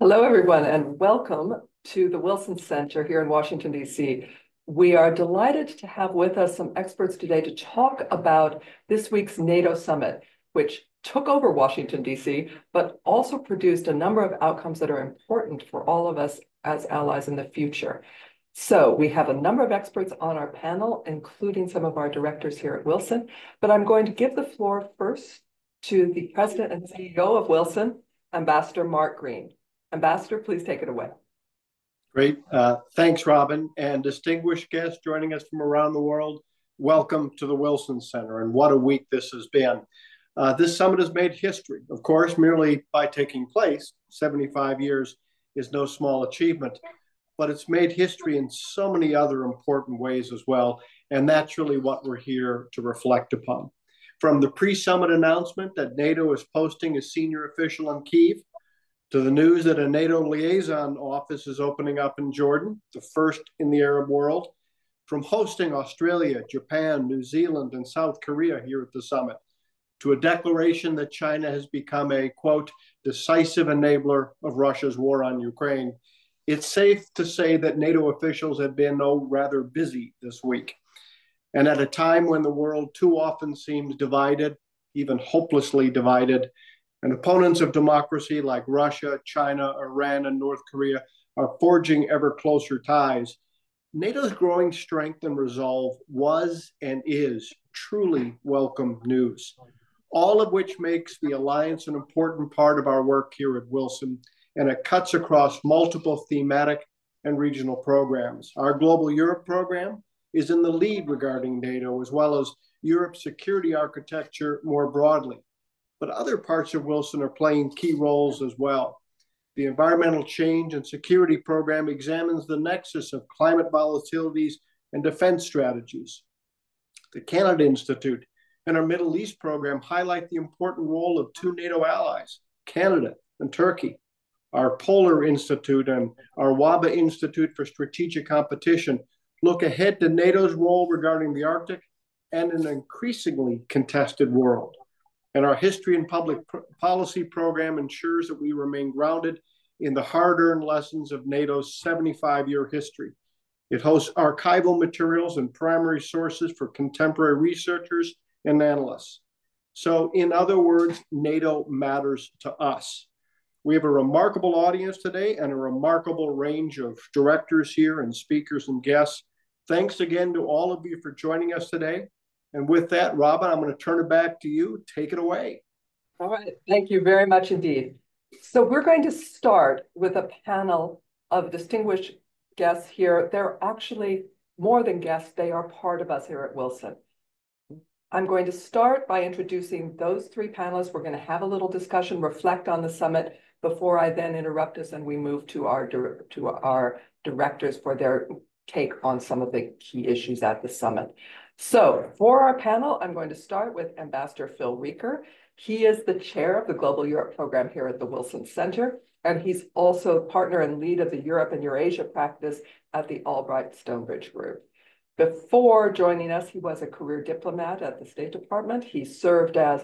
Hello, everyone, and welcome to the Wilson Center here in Washington, D.C. We are delighted to have with us some experts today to talk about this week's NATO summit, which took over Washington, D.C., but also produced a number of outcomes that are important for all of us as allies in the future. So we have a number of experts on our panel, including some of our directors here at Wilson, but I'm going to give the floor first to the president and CEO of Wilson, Ambassador Mark Green. Ambassador, please take it away. Great. Thanks, Robin. And distinguished guests joining us from around the world, welcome to the Wilson Center. And what a week this has been. This summit has made history, of course, merely by taking place. 75 years is no small achievement, but it's made history in so many other important ways as well. And that's really what we're here to reflect upon. From the pre-summit announcement that NATO is posting a senior official in Kyiv, to the news that a NATO liaison office is opening up in Jordan, the first in the Arab world, from hosting Australia, Japan, New Zealand, and South Korea here at the summit, to a declaration that China has become a, quote, decisive enabler of Russia's war on Ukraine. It's safe to say that NATO officials have been, rather busy this week. And at a time when the world too often seems divided, even hopelessly divided, and opponents of democracy like Russia, China, Iran, and North Korea are forging ever closer ties, NATO's growing strength and resolve was and is truly welcome news, all of which makes the alliance an important part of our work here at Wilson, and it cuts across multiple thematic and regional programs. Our Global Europe program is in the lead regarding NATO, as well as Europe's security architecture more broadly. But other parts of Wilson are playing key roles as well. The Environmental Change and Security Program examines the nexus of climate volatilities and defense strategies. The Canada Institute and our Middle East program highlight the important role of two NATO allies, Canada and Turkey. Our Polar Institute and our WABA Institute for Strategic Competition look ahead to NATO's role regarding the Arctic and an increasingly contested world. And our History and Public Policy program ensures that we remain grounded in the hard-earned lessons of NATO's 75-year history. It hosts archival materials and primary sources for contemporary researchers and analysts. So in other words, NATO matters to us. We have a remarkable audience today and a remarkable range of directors here and speakers and guests. Thanks again to all of you for joining us today. And with that, Robin, I'm going to turn it back to you. Take it away. All right. Thank you very much indeed. So we're going to start with a panel of distinguished guests here. They're actually more than guests. They are part of us here at Wilson. I'm going to start by introducing those three panelists. We're going to have a little discussion, reflect on the summit before I then interrupt us and we move to our directors for their take on some of the key issues at the summit. So for our panel, I'm going to start with Ambassador Phil Reker. He is the chair of the Global Europe program here at the Wilson Center, and he's also partner and lead of the Europe and Eurasia practice at the Albright-Stonebridge Group. Before joining us, he was a career diplomat at the State Department. He served as,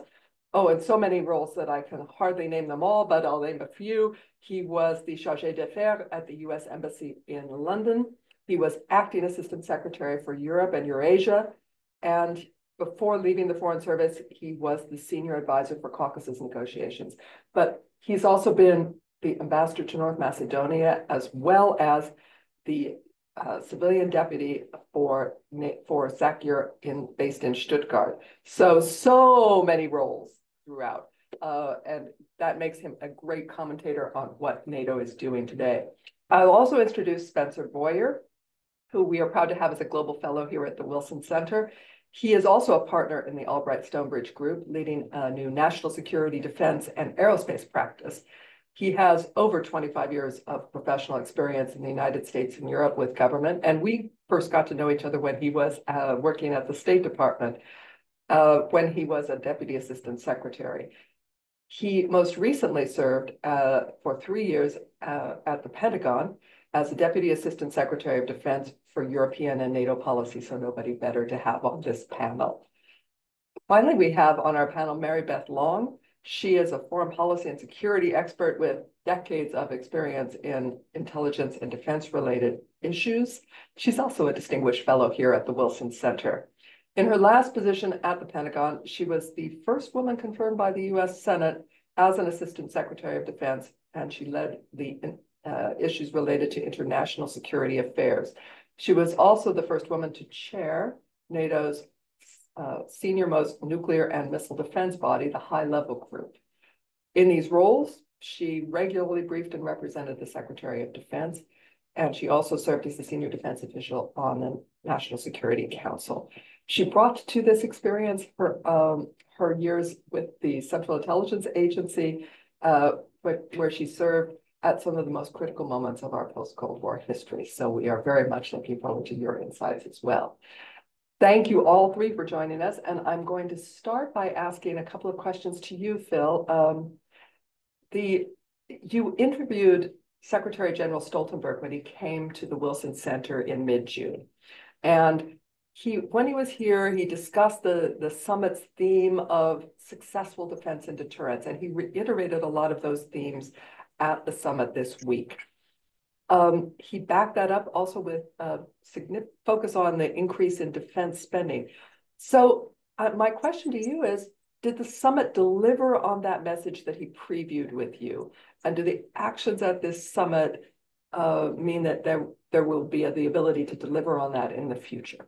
in so many roles that I can hardly name them all, but I'll name a few. He was the chargé d'affaires at the U.S. Embassy in London. He was acting assistant secretary for Europe and Eurasia. And before leaving the Foreign Service, he was the senior advisor for Caucasus negotiations. But he's also been the ambassador to North Macedonia, as well as the civilian deputy for SACEUR based in Stuttgart. So many roles throughout. And that makes him a great commentator on what NATO is doing today. I'll also introduce Spencer Boyer, who we are proud to have as a global fellow here at the Wilson Center. He is also a partner in the Albright-Stonebridge Group, leading a new national security, defense, and aerospace practice. He has over 25 years of professional experience in the United States and Europe with government, and we first got to know each other when he was working at the State Department, when he was a deputy assistant secretary. He most recently served for 3 years at the Pentagon as a Deputy Assistant Secretary of Defense for European and NATO policy, so nobody better to have on this panel. Finally, we have on our panel Mary Beth Long. She is a foreign policy and security expert with decades of experience in intelligence and defense-related issues. She's also a distinguished fellow here at the Wilson Center. In her last position at the Pentagon, she was the first woman confirmed by the U.S. Senate as an Assistant Secretary of Defense, and she led the issues related to international security affairs. She was also the first woman to chair NATO's senior-most nuclear and missile defense body, the high-level group. In these roles, she regularly briefed and represented the Secretary of Defense, and she also served as the senior defense official on the National Security Council. She brought to this experience her years with the Central Intelligence Agency, where she served at some of the most critical moments of our post-Cold War history. So we are very much looking forward to your insights as well. Thank you all three for joining us. And I'm going to start by asking a couple of questions to you, Phil. You interviewed Secretary General Stoltenberg when he came to the Wilson Center in mid-June. And when he was here, he discussed the summit's theme of successful defense and deterrence, and he reiterated a lot of those themes at the summit this week. He backed that up also with a significant focus on the increase in defense spending. So my question to you is, did the summit deliver on that message that he previewed with you? And do the actions at this summit mean that there will be the ability to deliver on that in the future?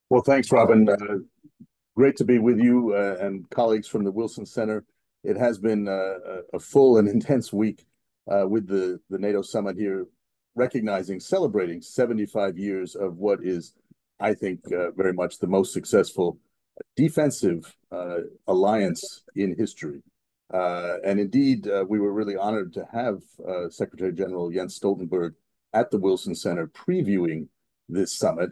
Well, thanks, Robin. Great to be with you and colleagues from the Wilson Center. It has been a full and intense week with the NATO summit here, celebrating 75 years of what is, I think, very much the most successful defensive alliance in history. And indeed, we were really honored to have Secretary General Jens Stoltenberg at the Wilson Center previewing this summit.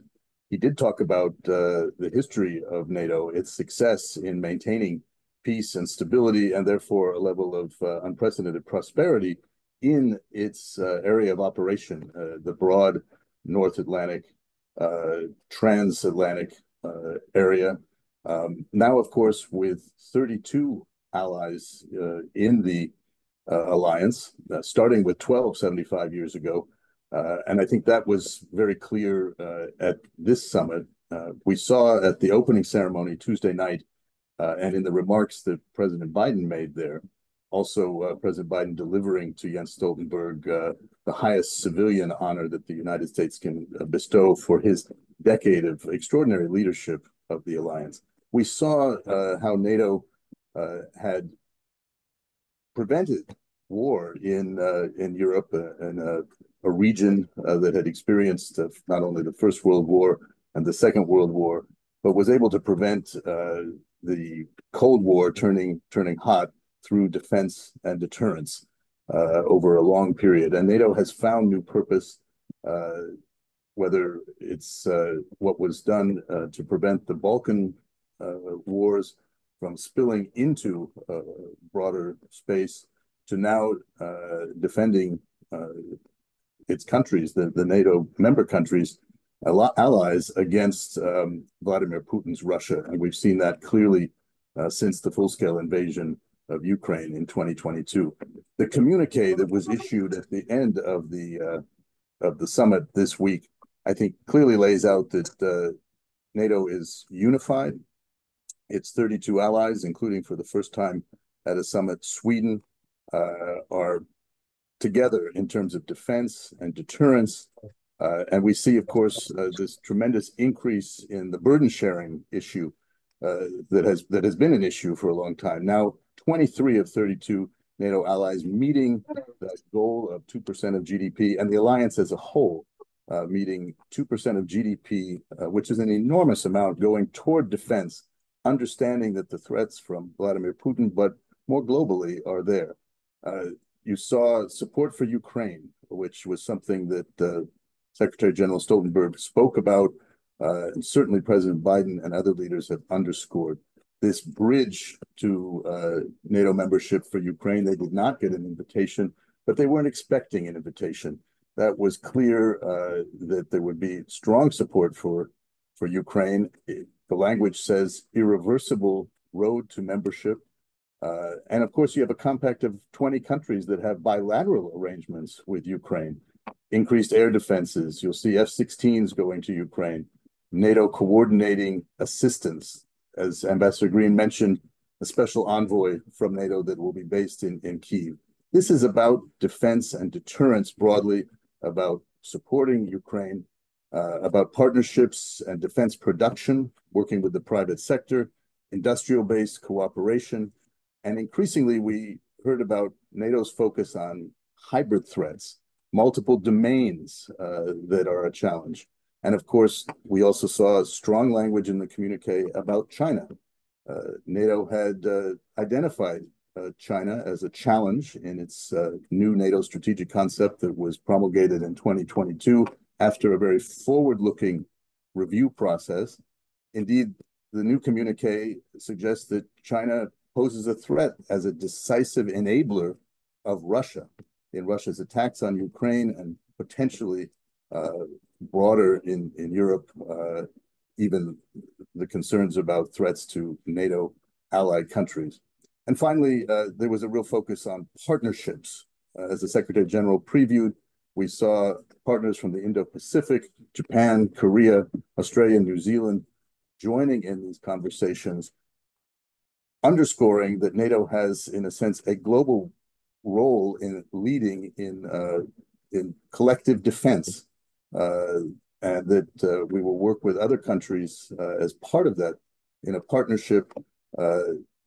He did talk about the history of NATO, its success in maintaining peace and stability, and therefore a level of unprecedented prosperity in its area of operation, the broad North Atlantic, transatlantic area. Now, of course, with 32 allies in the alliance, starting with 12 75 years ago. And I think that was very clear at this summit. We saw at the opening ceremony Tuesday night, and in the remarks that President Biden made there, also President Biden delivering to Jens Stoltenberg the highest civilian honor that the United States can bestow for his decade of extraordinary leadership of the alliance. We saw how NATO had prevented war in Europe, and a region that had experienced not only the First World War and the Second World War, but was able to prevent the Cold War turning hot through defense and deterrence over a long period. And NATO has found new purpose, whether it's what was done to prevent the Balkan wars from spilling into broader space, to now defending its countries, the NATO member countries, allies against Vladimir Putin's Russia. And we've seen that clearly since the full-scale invasion of Ukraine in 2022. The communique that was issued at the end of the summit this week, I think, clearly lays out that NATO is unified. Its 32 allies, including for the first time at a summit, Sweden, are together in terms of defense and deterrence. And we see, of course, this tremendous increase in the burden sharing issue that has been an issue for a long time. Now, 23 of 32 NATO allies meeting that goal of 2% of GDP, and the alliance as a whole meeting 2% of GDP, which is an enormous amount going toward defense, understanding that the threats from Vladimir Putin, but more globally, are there. You saw support for Ukraine, which was something that Secretary General Stoltenberg spoke about, and certainly President Biden and other leaders have underscored. This bridge to NATO membership for Ukraine, they did not get an invitation, but they weren't expecting an invitation. That was clear that there would be strong support for Ukraine. The language says irreversible road to membership. And of course, you have a compact of 20 countries that have bilateral arrangements with Ukraine, increased air defenses. You'll see F-16s going to Ukraine, NATO coordinating assistance. As Ambassador Green mentioned, a special envoy from NATO that will be based in Kyiv. This is about defense and deterrence broadly, about supporting Ukraine, about partnerships and defense production, working with the private sector, industrial-based cooperation, and increasingly we heard about NATO's focus on hybrid threats, multiple domains that are a challenge. And of course, we also saw strong language in the communique about China. NATO had identified China as a challenge in its new NATO strategic concept that was promulgated in 2022 after a very forward-looking review process. Indeed, the new communique suggests that China poses a threat as a decisive enabler of Russia in Russia's attacks on Ukraine and potentially broader in Europe, even the concerns about threats to NATO allied countries. And finally, there was a real focus on partnerships. As the Secretary General previewed, we saw partners from the Indo-Pacific, Japan, Korea, Australia, New Zealand joining in these conversations, underscoring that NATO has, in a sense, a global role in leading in collective defense, and that we will work with other countries as part of that in a partnership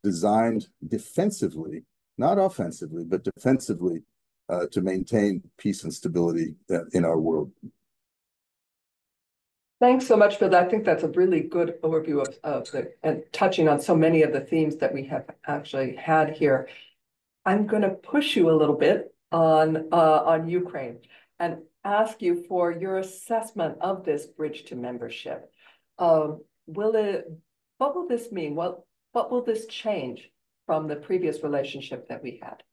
designed defensively, not offensively, but defensively to maintain peace and stability in our world. Thanks so much for that. I think that's a really good overview and touching on so many of the themes that we have actually had here. I'm going to push you a little bit on Ukraine and ask you for your assessment of this bridge to membership. What will this mean? What will this change from the previous relationship that we had?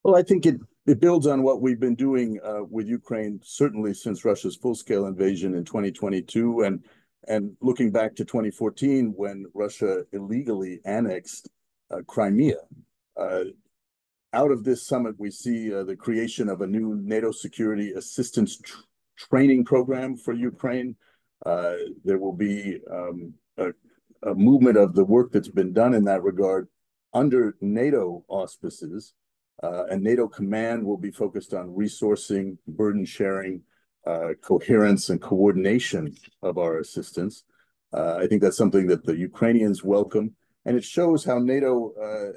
Well, I think it builds on what we've been doing with Ukraine, certainly since Russia's full-scale invasion in 2022, and looking back to 2014 when Russia illegally annexed Crimea. Out of this summit, we see the creation of a new NATO security assistance training program for Ukraine. There will be a movement of the work that's been done in that regard under NATO auspices. And NATO command will be focused on resourcing, burden sharing, coherence, and coordination of our assistance. I think that's something that the Ukrainians welcome. And it shows how NATO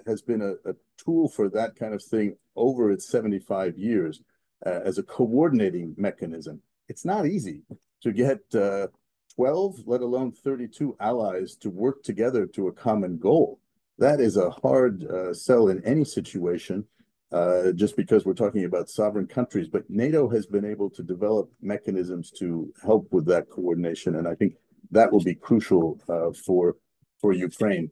has been a tool for that kind of thing over its 75 years as a coordinating mechanism. It's not easy to get 12, let alone 32 allies to work together to a common goal. That is a hard sell in any situation, just because we're talking about sovereign countries. But NATO has been able to develop mechanisms to help with that coordination. And I think that will be crucial for Ukraine.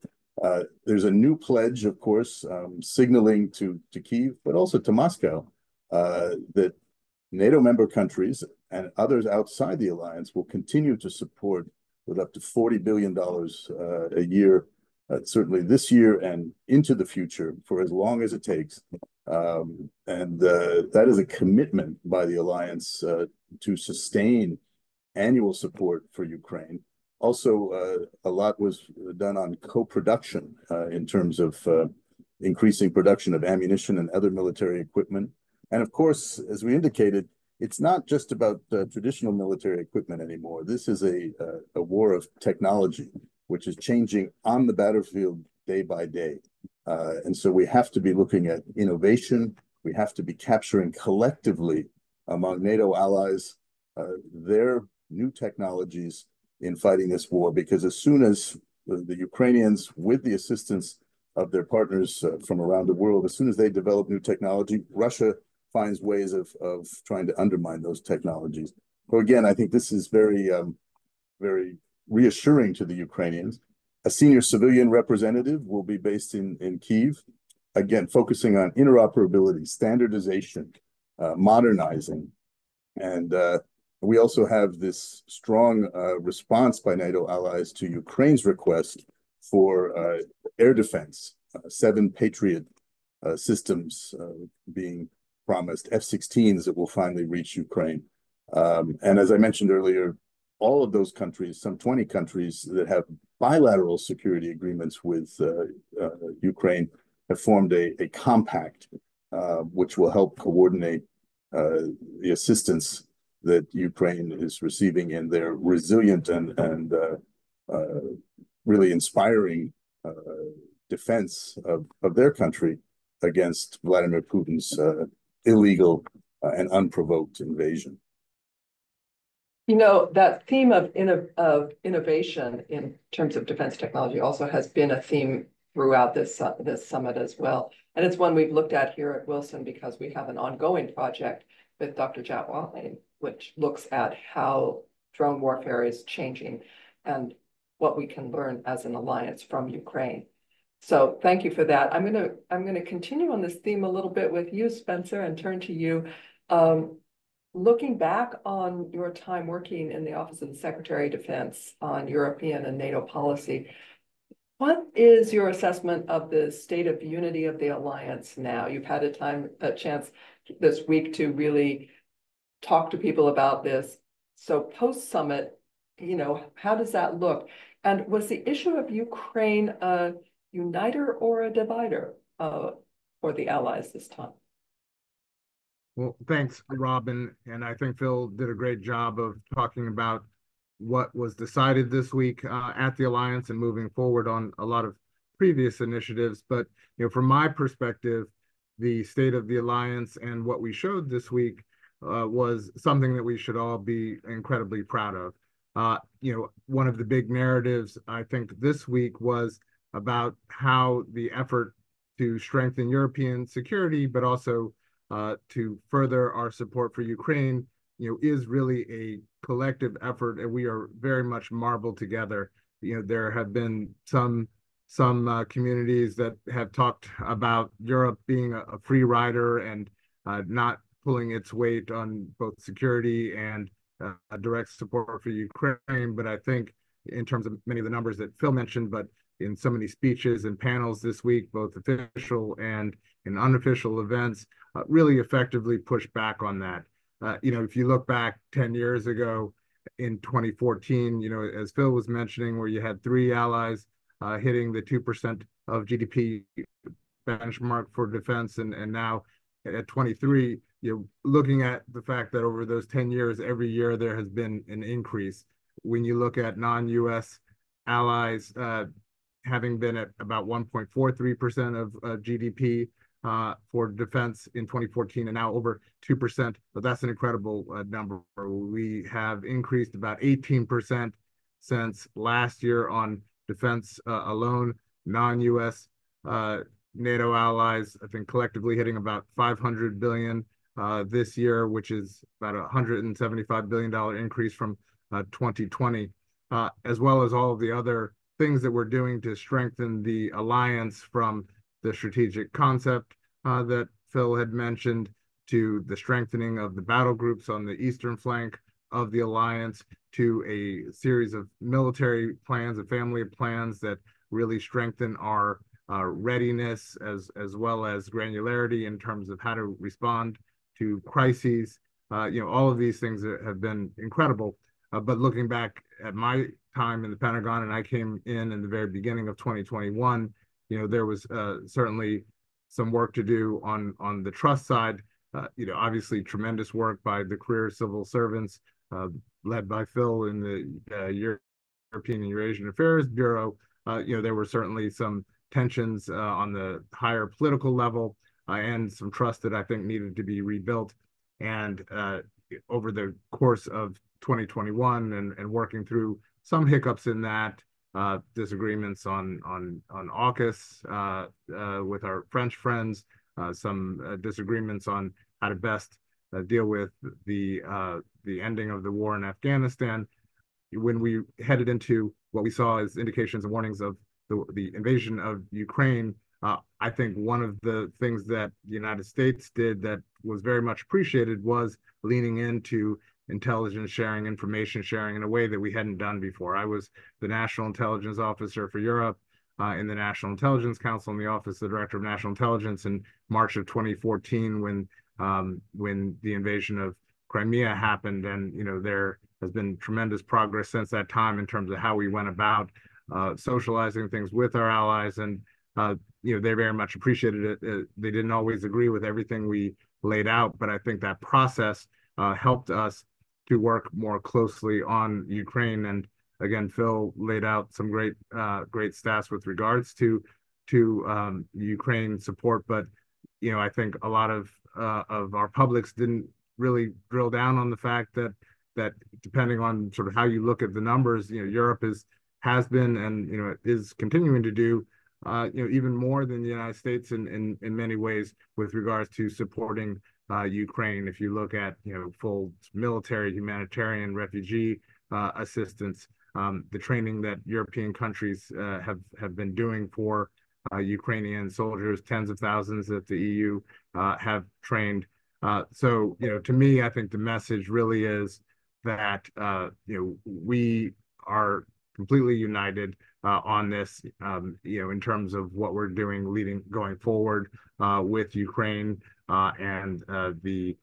There's a new pledge, of course, signaling to Kyiv, but also to Moscow, that NATO member countries and others outside the alliance will continue to support with up to $40 billion a year, certainly this year and into the future for as long as it takes. And that is a commitment by the alliance to sustain annual support for Ukraine. Also, a lot was done on co-production in terms of increasing production of ammunition and other military equipment. And of course, as we indicated, it's not just about traditional military equipment anymore. This is a war of technology, which is changing on the battlefield day by day. And so we have to be looking at innovation. We have to be capturing collectively among NATO allies their new technologies in fighting this war, because as soon as the Ukrainians, with the assistance of their partners from around the world, as soon as they develop new technology, Russia finds ways of trying to undermine those technologies. So again, I think this is very, very reassuring to the Ukrainians. A senior civilian representative will be based in Kyiv, again, focusing on interoperability, standardization, modernizing. And we also have this strong response by NATO allies to Ukraine's request for air defense. 7 Patriot systems being promised, F-16s that will finally reach Ukraine. And as I mentioned earlier, all of those countries, some 20 countries that have bilateral security agreements with Ukraine, have formed a compact which will help coordinate the assistance that Ukraine is receiving in their resilient and really inspiring defense of their country against Vladimir Putin's illegal and unprovoked invasion. You know, that theme of innovation in terms of defense technology also has been a theme throughout this summit as well. And it's one we've looked at here at Wilson because we have an ongoing project with Dr. Jatwani, which looks at how drone warfare is changing and what we can learn as an alliance from Ukraine. So thank you for that. I'm gonna continue on this theme a little bit with you, Spencer, and turn to you. Looking back on your time working in the Office of the Secretary of Defense on European and NATO policy, what is your assessment of the state of unity of the alliance now? You've had a chance this week to really talk to people about this. So post-summit, you know, how does that look? And was the issue of Ukraine a uniter or a divider for the Allies this time? Well, thanks, Robin. And I think Phil did a great job of talking about what was decided this week at the Alliance and moving forward on a lot of previous initiatives. But, you know, from my perspective, the state of the Alliance and what we showed this week was something that we should all be incredibly proud of. You know, one of the big narratives, I think, this week was about how the effort to strengthen European security, but also to further our support for Ukraine, you know, is really a collective effort, and we are very much marbled together. You know, there have been some communities that have talked about Europe being a free rider and not pulling its weight on both security and direct support for Ukraine. But I think in terms of many of the numbers that Phil mentioned, but in so many speeches and panels this week, both official and in unofficial events, really effectively push back on that. You know, if you look back 10 years ago in 2014, you know, as Phil was mentioning, where you had 3 allies hitting the 2% of GDP benchmark for defense, and now at 23, you're looking at the fact that over those 10 years, every year there has been an increase. When you look at non-US allies, having been at about 1.43% of GDP for defense in 2014 and now over 2%, but that's an incredible number. We have increased about 18% since last year on defense alone. Non-US NATO allies, I think, collectively hitting about $500 billion this year, which is about a $175 billion increase from 2020, as well as all of the other things that we're doing to strengthen the alliance, from the strategic concept that Phil had mentioned to the strengthening of the battle groups on the eastern flank of the alliance, to a series of military plans, a family of plans that really strengthen our readiness as well as granularity in terms of how to respond to crises. You know, all of these things have been incredible. But looking back at my time in the Pentagon, and I came in the very beginning of 2021, you know, there was certainly some work to do on the trust side. You know, obviously tremendous work by the career civil servants led by Phil in the European and Eurasian Affairs Bureau. You know, there were certainly some tensions on the higher political level and some trust that I think needed to be rebuilt. And over the course of 2021 and working through some hiccups in that, disagreements on AUKUS with our French friends, some disagreements on how to best deal with the ending of the war in Afghanistan. When we headed into what we saw as indications and warnings of the invasion of Ukraine, I think one of the things that the United States did that was very much appreciated was leaning into intelligence sharing, information sharing in a way that we hadn't done before. I was the National Intelligence Officer for Europe in the National Intelligence Council in the Office of the Director of National Intelligence in March of 2014 when the invasion of Crimea happened. And, there has been tremendous progress since that time in terms of how we went about socializing things with our allies. And, they very much appreciated it. They didn't always agree with everything we laid out, but I think that process helped us to work more closely on Ukraine. And again, Phil laid out some great stats with regards to Ukraine support. But I think a lot of our publics didn't really drill down on the fact that depending on sort of how you look at the numbers, Europe has been and is continuing to do even more than the United States in many ways with regards to supporting Ukraine. If you look at full military, humanitarian, refugee assistance, the training that European countries have been doing for Ukrainian soldiers, tens of thousands that the EU have trained. So to me, I think the message really is that we are completely united on this, in terms of what we're doing going forward with Ukraine and the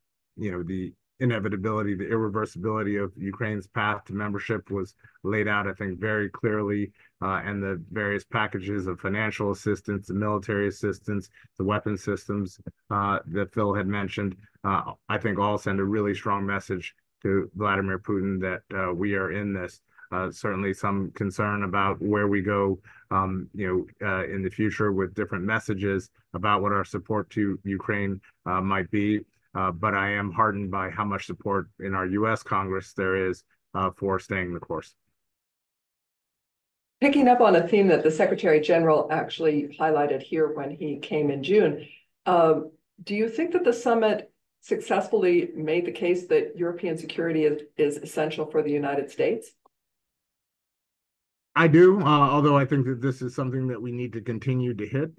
inevitability, the irreversibility of Ukraine's path to membership was laid out, I think, very clearly, and the various packages of financial assistance, the military assistance, the weapon systems that Phil had mentioned, I think all send a really strong message to Vladimir Putin that we are in this. Certainly some concern about where we go, in the future with different messages about what our support to Ukraine might be. But I am heartened by how much support in our U.S. Congress there is for staying the course. Picking up on a theme that the Secretary General actually highlighted here when he came in June, do you think that the summit successfully made the case that European security is essential for the United States? I do, although I think that this is something that we need to continue to hit,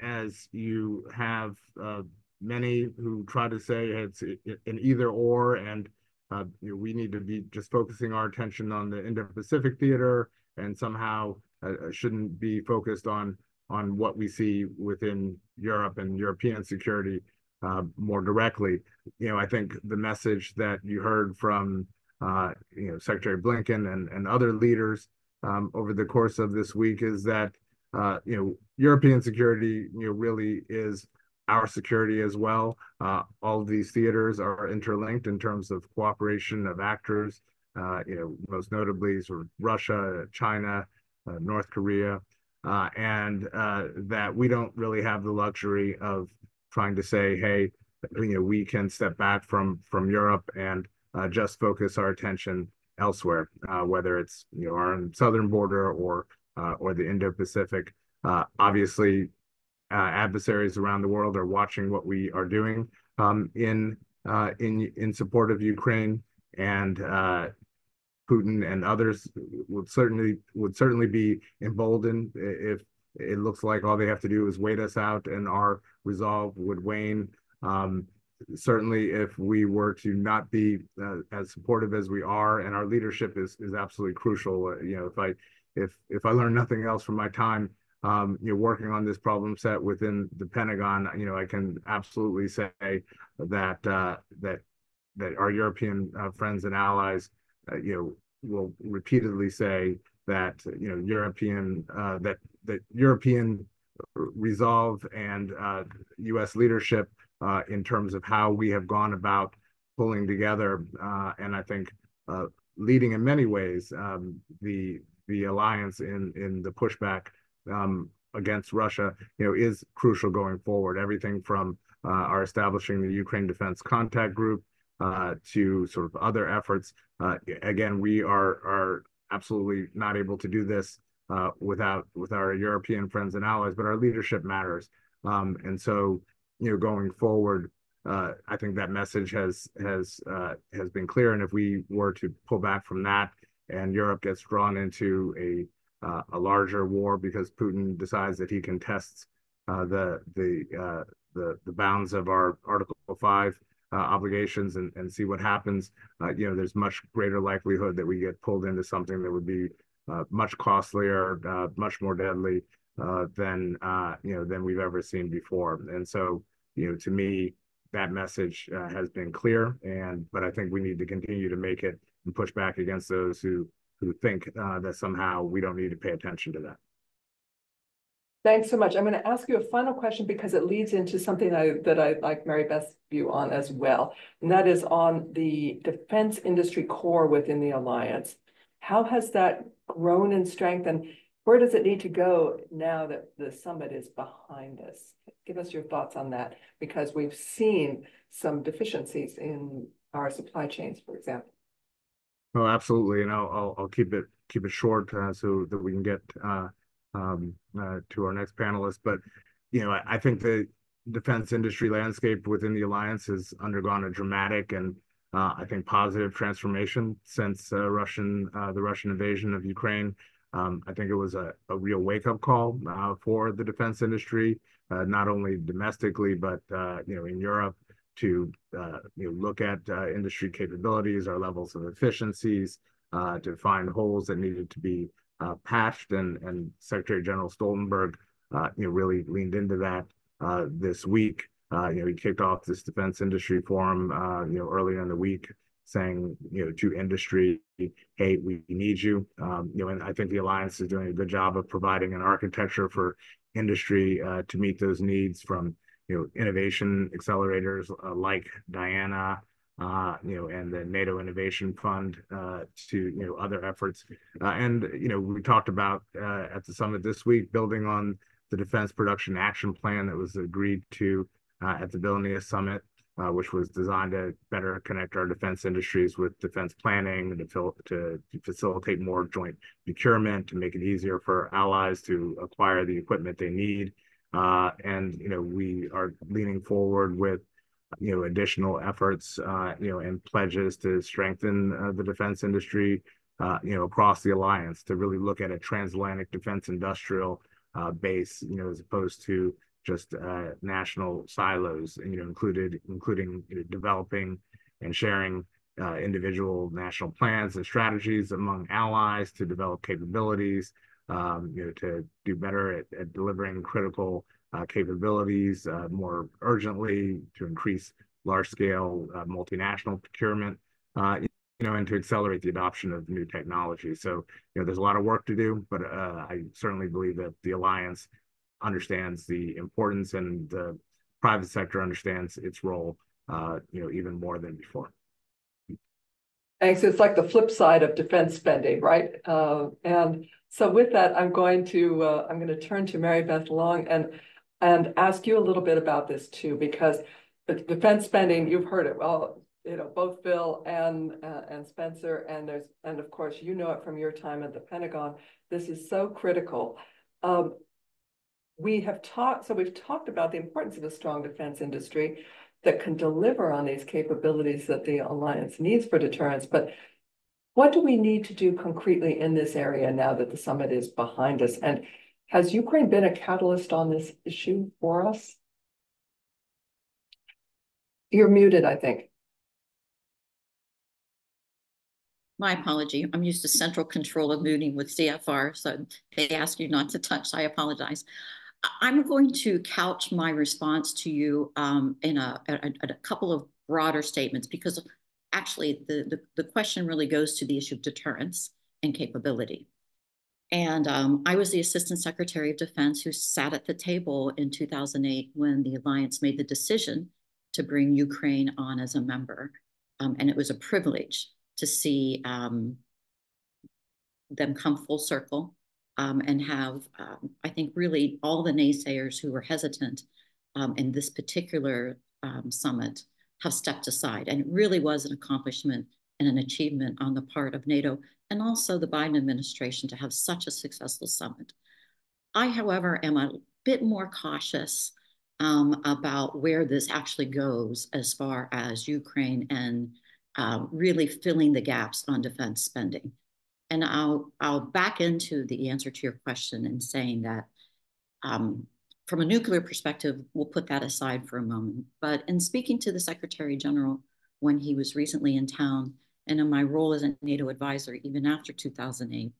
as you have many who try to say it's an either or, and we need to be just focusing our attention on the Indo-Pacific theater and somehow shouldn't be focused on what we see within Europe and European security more directly. I think the message that you heard from Secretary Blinken and other leaders over the course of this week is that European security really is our security as well. All of these theaters are interlinked in terms of cooperation of actors, most notably sort of Russia, China, North Korea, and that we don't really have the luxury of trying to say, hey, we can step back from Europe and just focus our attention elsewhere, whether it's our southern border or the Indo-Pacific. Obviously, adversaries around the world are watching what we are doing in support of Ukraine, and Putin and others would certainly be emboldened if it looks like all they have to do is wait us out and our resolve would wane. Certainly, if we were to not be as supportive as we are, and our leadership is absolutely crucial. If I learn nothing else from my time, working on this problem set within the Pentagon, I can absolutely say that our European friends and allies, will repeatedly say that European resolve and U.S. leadership in terms of how we have gone about pulling together, and I think leading in many ways the alliance in the pushback against Russia, is crucial going forward. Everything from our establishing the Ukraine Defense Contact Group to sort of other efforts. Again, we are absolutely not able to do this with our European friends and allies, but our leadership matters. And so, going forward, I think that message has been clear. And if we were to pull back from that, and Europe gets drawn into a larger war because Putin decides that he can test the bounds of our Article 5 obligations and see what happens, there's much greater likelihood that we get pulled into something that would be much costlier, much more deadly, than we've ever seen before. And so, to me, that message has been clear, but I think we need to continue to make it and push back against those who think that somehow we don't need to pay attention to that. Thanks so much. I'm going to ask you a final question because it leads into something that I'd like Mary Beth's view on as well, and that is on the defense industry core within the alliance. How has that grown in strength, and where does it need to go now that the summit is behind us? Give us your thoughts on that, because we've seen some deficiencies in our supply chains, for example. Oh, absolutely, and I'll keep it short so that we can get to our next panelist. But I think the defense industry landscape within the alliance has undergone a dramatic and I think positive transformation since the Russian invasion of Ukraine. I think it was a real wake-up call for the defense industry, not only domestically but in Europe, to look at industry capabilities, our levels of efficiencies, to find holes that needed to be patched, and Secretary General Stoltenberg really leaned into that this week. He kicked off this defense industry forum earlier in the week, saying to industry, hey, we need you. And I think the alliance is doing a good job of providing an architecture for industry to meet those needs, from innovation accelerators like Diana, and the NATO Innovation Fund, to other efforts. And we talked about at the summit this week, building on the Defense Production Action Plan that was agreed to at the Vilnius Summit, which was designed to better connect our defense industries with defense planning, to facilitate more joint procurement, to make it easier for allies to acquire the equipment they need. And we are leaning forward with additional efforts, and pledges to strengthen the defense industry, across the alliance, to really look at a transatlantic defense industrial base, as opposed to just national silos, including developing and sharing individual national plans and strategies among allies to develop capabilities, to do better at delivering critical capabilities more urgently, to increase large-scale multinational procurement, and to accelerate the adoption of new technology. So, there's a lot of work to do, but I certainly believe that the alliance understands the importance, and the private sector understands its role, even more than before. Thanks. It's like the flip side of defense spending, right? And so with that, I'm going to turn to Mary Beth Long and ask you a little bit about this too, because the defense spending, you've heard it well, both Phil and Spencer, and of course it from your time at the Pentagon. This is so critical. We've talked about the importance of a strong defense industry that can deliver on these capabilities that the alliance needs for deterrence. But what do we need to do concretely in this area now that the summit is behind us? And has Ukraine been a catalyst on this issue for us? You're muted, I think. My apology. I'm used to central control of muting with CFR, so they ask you not to touch. I apologize. I'm going to couch my response to you in a couple of broader statements, because actually the question really goes to the issue of deterrence and capability. And I was the Assistant Secretary of Defense who sat at the table in 2008 when the alliance made the decision to bring Ukraine on as a member. And it was a privilege to see them come full circle. And have, I think, really all the naysayers who were hesitant in this particular summit have stepped aside. And it really was an accomplishment and an achievement on the part of NATO and also the Biden administration to have such a successful summit. I, however, am a bit more cautious about where this actually goes as far as Ukraine and really filling the gaps on defense spending. And I'll back into the answer to your question in saying that from a nuclear perspective, we'll put that aside for a moment. But in speaking to the Secretary General when he was recently in town, and in my role as a NATO advisor, even after 2008,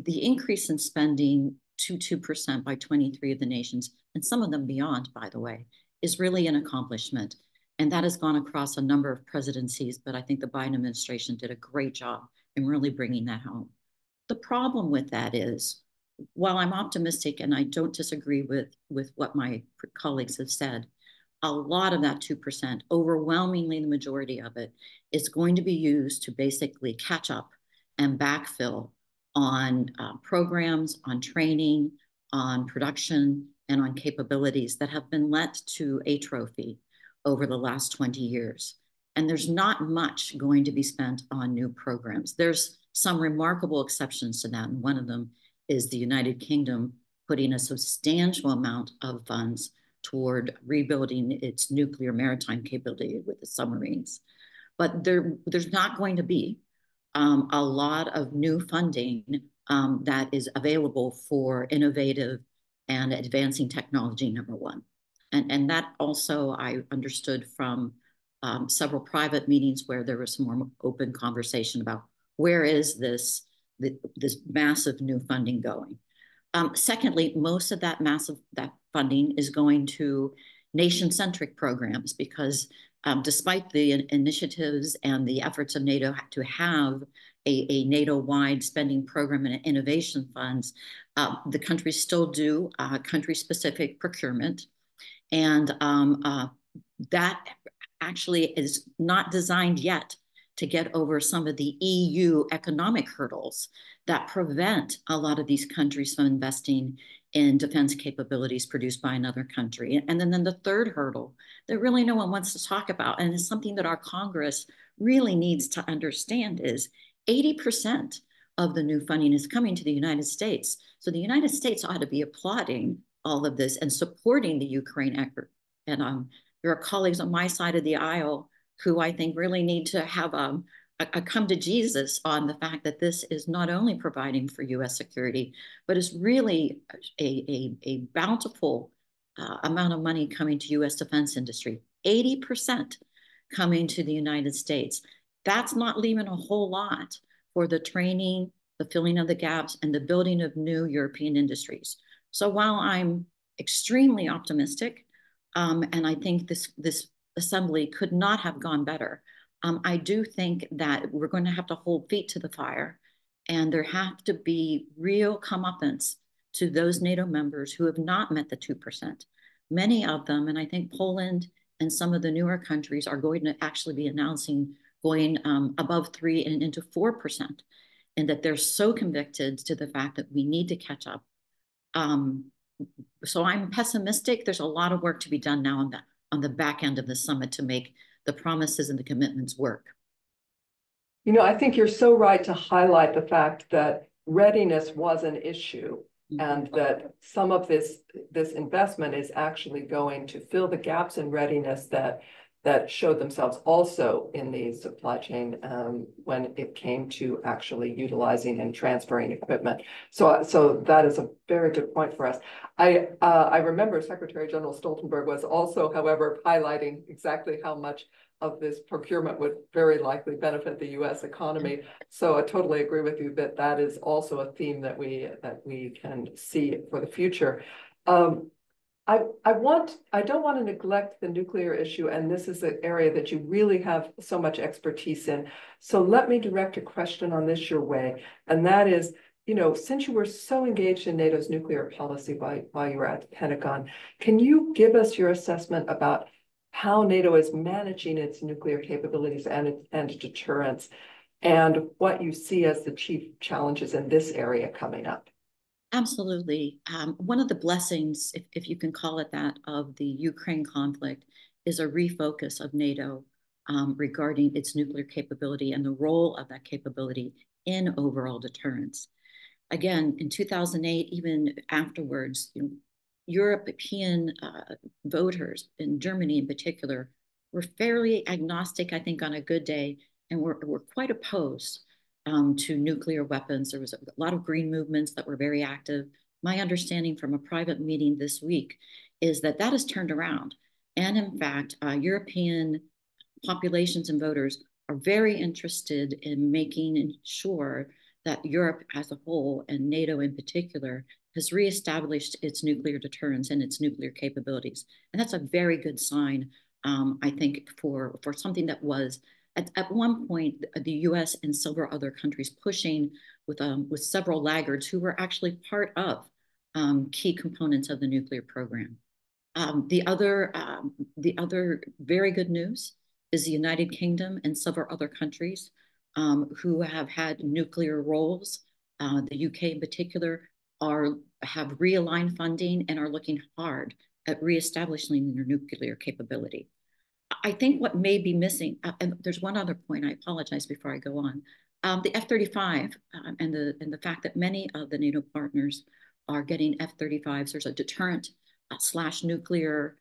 the increase in spending to 2% by 23 of the nations, and some of them beyond, by the way, is really an accomplishment. And that has gone across a number of presidencies, but I think the Biden administration did a great job in really bringing that home. The problem with that is, while I'm optimistic and I don't disagree with what my colleagues have said, a lot of that 2%, overwhelmingly the majority of it, is going to be used to basically catch up and backfill on programs, on training, on production, and on capabilities that have been let to atrophy over the last 20 years. And there's not much going to be spent on new programs. There's some remarkable exceptions to that, and one of them is the United Kingdom putting a substantial amount of funds toward rebuilding its nuclear maritime capability with the submarines. But there's not going to be a lot of new funding that is available for innovative and advancing technology, number one. And that also I understood from several private meetings where there was some more open conversation about where is this massive new funding going. Secondly, most of that funding is going to nation-centric programs because despite the initiatives and the efforts of NATO to have a NATO-wide spending program and innovation funds, the countries still do country-specific procurement. And that actually is not designed yet to get over some of the EU economic hurdles that prevent a lot of these countries from investing in defense capabilities produced by another country. And then the third hurdle that really no one wants to talk about, and is something that our Congress really needs to understand, is 80% of the new funding is coming to the United States. So the United States ought to be applauding all of this and supporting the Ukraine effort. And there are colleagues on my side of the aisle who I think really need to have a come to Jesus on the fact that this is not only providing for U.S. security, but is really a bountiful amount of money coming to U.S. defense industry, 80% coming to the United States. That's not leaving a whole lot for the training, the filling of the gaps, and the building of new European industries. So while I'm extremely optimistic, and I think this assembly could not have gone better, I do think that we're going to have to hold feet to the fire, and there have to be real comeuppance to those NATO members who have not met the 2%. Many of them, and I think Poland and some of the newer countries, are going to actually be announcing going above 3% and into 4%, and that they're so convicted to the fact that we need to catch up. So I'm pessimistic. There's a lot of work to be done now on the back end of the summit to make the promises and the commitments work. You know, I think you're so right to highlight the fact that readiness was an issue, and that some of this investment is actually going to fill the gaps in readiness that showed themselves also in the supply chain when it came to actually utilizing and transferring equipment. So that is a very good point for us. I remember Secretary General Stoltenberg was also, however, highlighting exactly how much of this procurement would very likely benefit the U.S. economy. So I totally agree with you that that is also a theme that we can see for the future. I don't want to neglect the nuclear issue, and this is an area that you really have so much expertise in. So let me direct a question on this your way, and that is, you know, since you were so engaged in NATO's nuclear policy while you were at the Pentagon, can you give us your assessment about how NATO is managing its nuclear capabilities and deterrence, and what you see as the chief challenges in this area coming up? Absolutely. One of the blessings, if you can call it that, of the Ukraine conflict is a refocus of NATO regarding its nuclear capability and the role of that capability in overall deterrence. Again, in 2008, even afterwards, you know, European voters, in Germany in particular, were fairly agnostic, I think, on a good day, and were quite opposed to nuclear weapons. There was a lot of green movements that were very active. My understanding from a private meeting this week is that that has turned around. And in fact, European populations and voters are very interested in making sure that Europe as a whole, and NATO in particular, has reestablished its nuclear deterrence and its nuclear capabilities. And that's a very good sign, I think, for something that was at one point the US and several other countries pushing with several laggards who were actually part of key components of the nuclear program. The other very good news is the United Kingdom and several other countries who have had nuclear roles. The UK in particular have realigned funding and are looking hard at reestablishing their nuclear capability. I think what may be missing, and there's one other point, I apologize before I go on, the F-35 and the fact that many of the NATO partners are getting F-35s. There's a deterrent / nuclear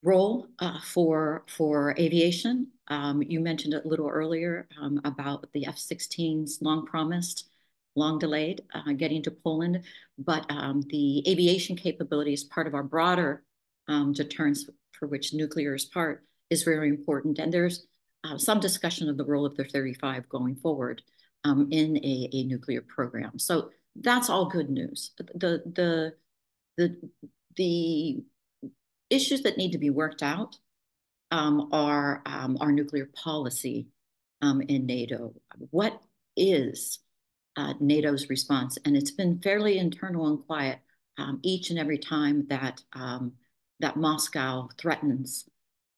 role for aviation. You mentioned a little earlier about the F-16s, long promised, long delayed, getting to Poland, but the aviation capability is part of our broader deterrence, for which nuclear is part, is very important. And there's some discussion of the role of the 35 going forward in a nuclear program. So that's all good news. The issues that need to be worked out are our nuclear policy in NATO. What is NATO's response? And it's been fairly internal and quiet each and every time that that Moscow threatens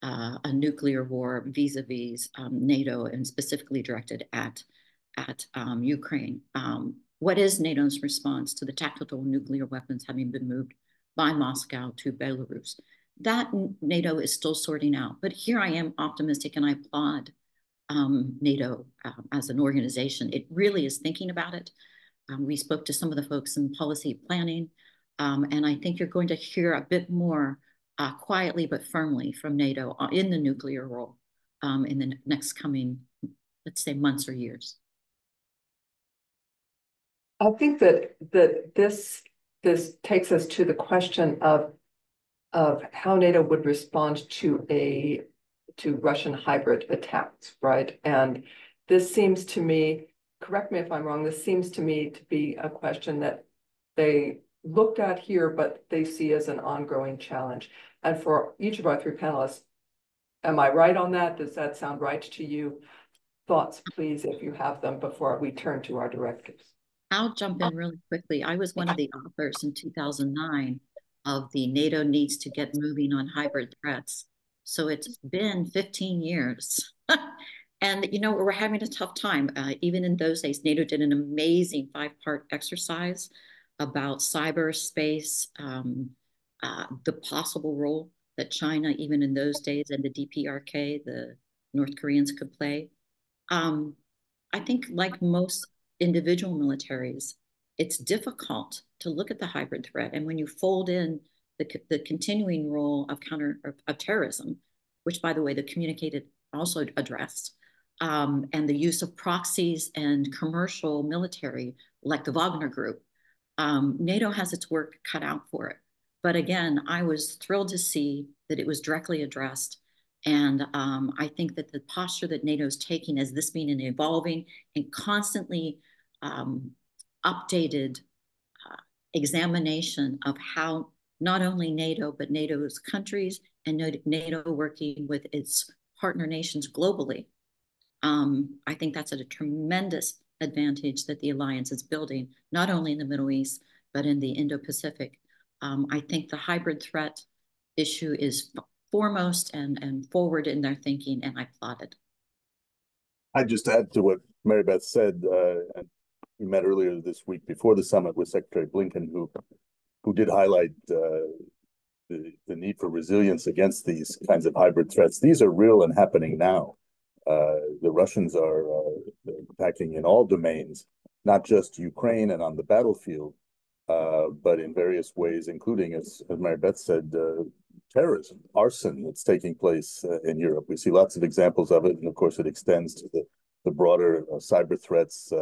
a nuclear war vis-a-vis NATO, and specifically directed at Ukraine. What is NATO's response to the tactical nuclear weapons having been moved by Moscow to Belarus? That NATO is still sorting out. But here I am optimistic, and I applaud NATO as an organization. It really is thinking about it. We spoke to some of the folks in policy planning, and I think you're going to hear a bit more quietly but firmly from NATO in the nuclear role in the next coming, let's say, months or years. I think that this takes us to the question of how NATO would respond to Russian hybrid attacks, right? And this seems to me, correct me if I'm wrong, this seems to me to be a question that they looked at here, but they see as an ongoing challenge. And for each of our three panelists, am I right on that? Does that sound right to you? Thoughts, please, if you have them, before we turn to our directives. I'll jump in really quickly. I was one of the authors in 2009 of the NATO Needs to Get Moving on Hybrid Threats. So it's been 15 years. And, you know, we're having a tough time. Even in those days, NATO did an amazing 5-part exercise about cyberspace, the possible role that China, even in those days, and the DPRK, the North Koreans, could play. I think, like most individual militaries, it's difficult to look at the hybrid threat. And when you fold in the continuing role of terrorism, which, by the way, the communicated also addressed, and the use of proxies and commercial military like the Wagner Group, NATO has its work cut out for it. But again, I was thrilled to see that it was directly addressed. And I think that the posture that NATO is taking as this being an evolving and constantly updated examination of how not only NATO, but NATO's countries and NATO working with its partner nations globally. I think that's a tremendous advantage that the alliance is building, not only in the Middle East, but in the Indo-Pacific. I think the hybrid threat issue is foremost and forward in their thinking, and I applaud it. I'd just add to what Mary Beth said. We met earlier this week before the summit with Secretary Blinken, who did highlight the need for resilience against these kinds of hybrid threats. These are real and happening now. The Russians are attacking in all domains, not just Ukraine and on the battlefield, but in various ways, including, as Mary Beth said, terrorism, arson that's taking place in Europe. We see lots of examples of it, and of course it extends to the broader cyber threats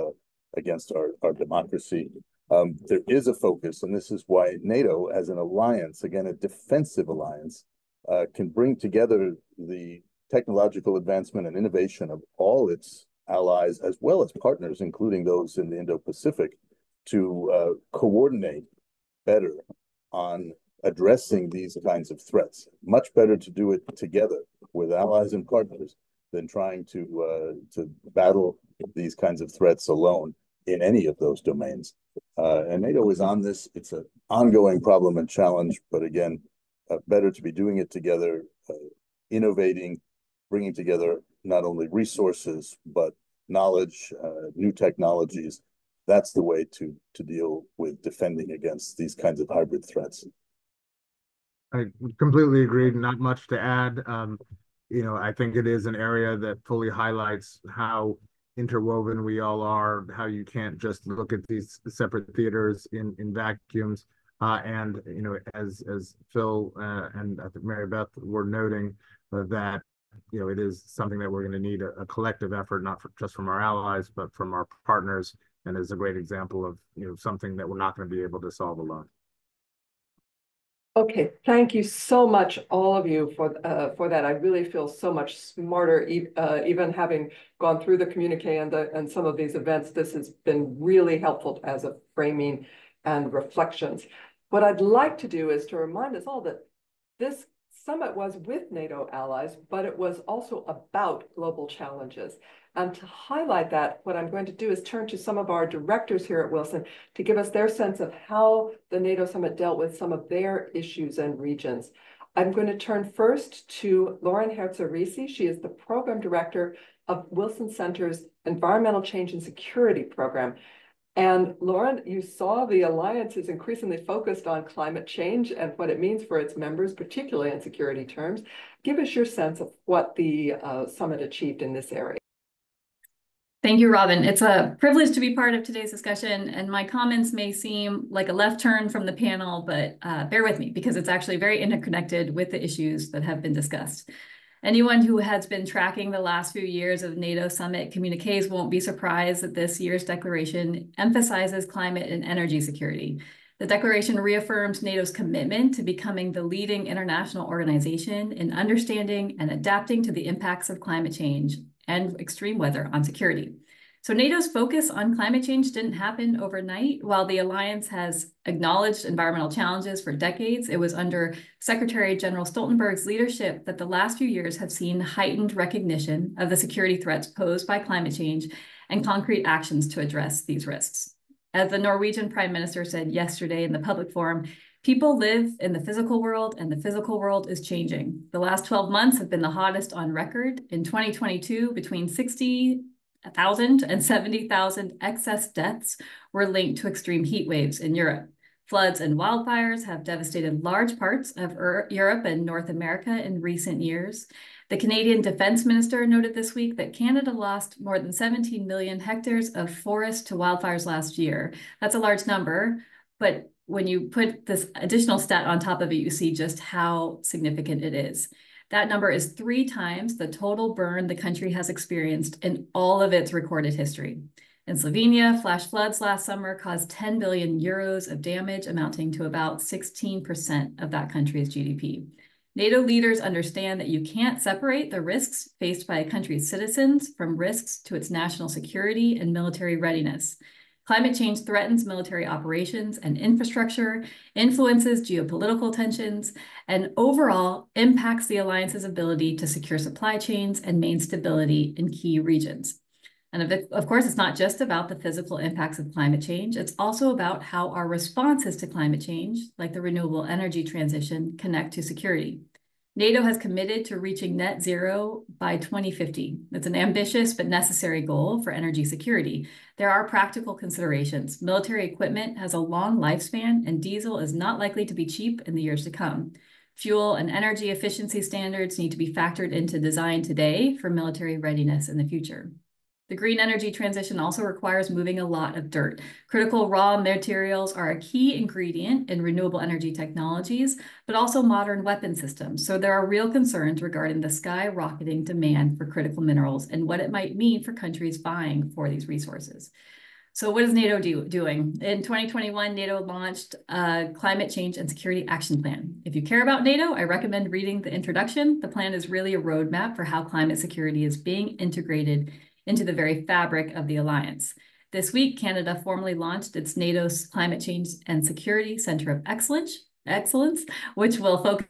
against our democracy. There is a focus, and this is why NATO, as an alliance, again, a defensive alliance, can bring together the technological advancement and innovation of all its allies, as well as partners, including those in the Indo-Pacific, to coordinate better on addressing these kinds of threats. Much better to do it together with allies and partners than trying to battle these kinds of threats alone in any of those domains. And NATO is on this. It's an ongoing problem and challenge, but again, better to be doing it together, innovating, bringing together not only resources, but knowledge, new technologies. That's the way to deal with defending against these kinds of hybrid threats. I completely agree. Not much to add. I think it is an area that fully highlights how interwoven we all are, how you can't just look at these separate theaters in vacuums. And as Phil and I think Mary Beth were noting, that it is something that we're going to need a collective effort, not just from our allies, but from our partners, and is a great example of something that we're not going to be able to solve alone. Okay, thank you so much, all of you, for that. I really feel so much smarter, even having gone through the communique and some of these events. This has been really helpful as a framing and reflections. What I'd like to do is to remind us all that this summit was with NATO allies, but it was also about global challenges. And to highlight that, what I'm going to do is turn to some of our directors here at Wilson to give us their sense of how the NATO summit dealt with some of their issues and regions. I'm going to turn first to Lauren Herzer-Risi. She is the program director of Wilson Center's Environmental Change and Security program. And Lauren, you saw the Alliance is increasingly focused on climate change and what it means for its members, particularly in security terms. Give us your sense of what the summit achieved in this area. Thank you, Robin. It's a privilege to be part of today's discussion, and my comments may seem like a left turn from the panel, but bear with me because it's actually very interconnected with the issues that have been discussed. Anyone who has been tracking the last few years of NATO summit communiques won't be surprised that this year's declaration emphasizes climate and energy security. The declaration reaffirms NATO's commitment to becoming the leading international organization in understanding and adapting to the impacts of climate change and extreme weather on security. So NATO's focus on climate change didn't happen overnight. While the alliance has acknowledged environmental challenges for decades, it was under Secretary General Stoltenberg's leadership that the last few years have seen heightened recognition of the security threats posed by climate change and concrete actions to address these risks. As the Norwegian Prime Minister said yesterday in the public forum, people live in the physical world, and the physical world is changing. The last 12 months have been the hottest on record. In 2022, between 60,000 and 70,000 excess deaths were linked to extreme heat waves in Europe. Floods and wildfires have devastated large parts of Europe and North America in recent years. The Canadian Defense Minister noted this week that Canada lost more than 17 million hectares of forest to wildfires last year. That's a large number, but when you put this additional stat on top of it, you see just how significant it is. That number is 3 times the total burn the country has experienced in all of its recorded history. In Slovenia, flash floods last summer caused 10 billion euros of damage, amounting to about 16% of that country's GDP. NATO leaders understand that you can't separate the risks faced by a country's citizens from risks to its national security and military readiness. Climate change threatens military operations and infrastructure, influences geopolitical tensions, and overall impacts the alliance's ability to secure supply chains and maintain stability in key regions. And of course, it's not just about the physical impacts of climate change. It's also about how our responses to climate change, like the renewable energy transition, connect to security. NATO has committed to reaching net zero by 2050. It's an ambitious but necessary goal for energy security. There are practical considerations. Military equipment has a long lifespan, and diesel is not likely to be cheap in the years to come. Fuel and energy efficiency standards need to be factored into design today for military readiness in the future. The green energy transition also requires moving a lot of dirt. Critical raw materials are a key ingredient in renewable energy technologies, but also modern weapon systems. So there are real concerns regarding the skyrocketing demand for critical minerals and what it might mean for countries vying for these resources. So what is NATO doing? In 2021, NATO launched a climate change and security action plan. If you care about NATO, I recommend reading the introduction. The plan is really a roadmap for how climate security is being integrated into the very fabric of the alliance. This week, Canada formally launched its NATO's Climate Change and Security Center of Excellence, which will focus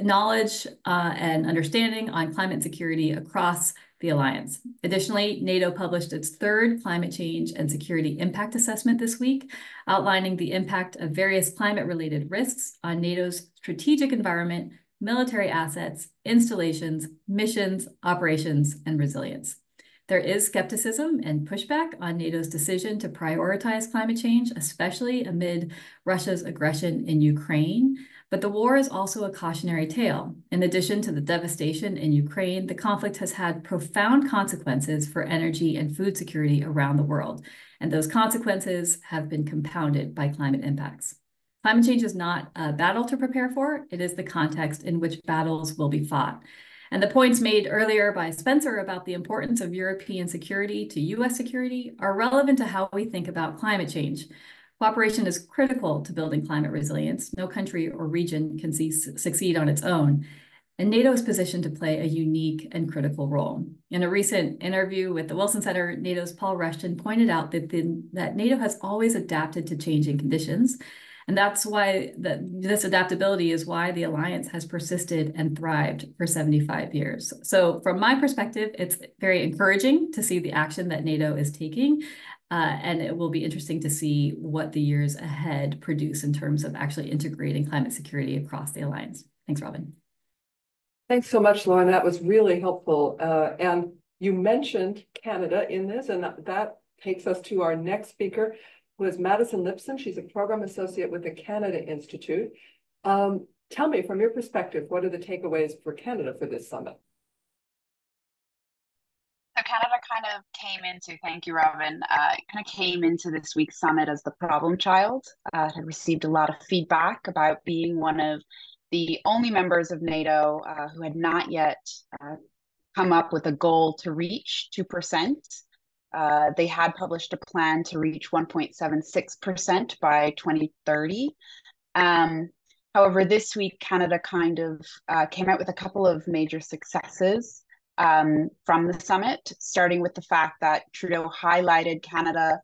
knowledge and understanding on climate security across the alliance. Additionally, NATO published its third climate change and security impact assessment this week, outlining the impact of various climate-related risks on NATO's strategic environment, military assets, installations, missions, operations, and resilience. There is skepticism and pushback on NATO's decision to prioritize climate change, especially amid Russia's aggression in Ukraine. But the war is also a cautionary tale. In addition to the devastation in Ukraine, the conflict has had profound consequences for energy and food security around the world. And those consequences have been compounded by climate impacts. Climate change is not a battle to prepare for. It is the context in which battles will be fought. And the points made earlier by Spencer about the importance of European security to US security are relevant to how we think about climate change. Cooperation is critical to building climate resilience. No country or region can succeed on its own. And NATO is positioned to play a unique and critical role. In a recent interview with the Wilson Center, NATO's Paul Rushton pointed out that NATO has always adapted to changing conditions. And that's why this adaptability is why the alliance has persisted and thrived for 75 years. So from my perspective, it's very encouraging to see the action that NATO is taking. And it will be interesting to see what the years ahead produce in terms of actually integrating climate security across the alliance. Thanks, Robin. Thanks so much, Lauren. That was really helpful. And you mentioned Canada in this, and that takes us to our next speaker, who is Madison Lipson. She's a program associate with the Canada Institute. Tell me, from your perspective, what are the takeaways for Canada for this summit? So Canada kind of came into, thank you, Robin, kind of came into this week's summit as the problem child. Had received a lot of feedback about being one of the only members of NATO who had not yet come up with a goal to reach 2%. They had published a plan to reach 1.76% by 2030. However, this week, Canada kind of came out with a couple of major successes from the summit, starting with the fact that Trudeau highlighted Canada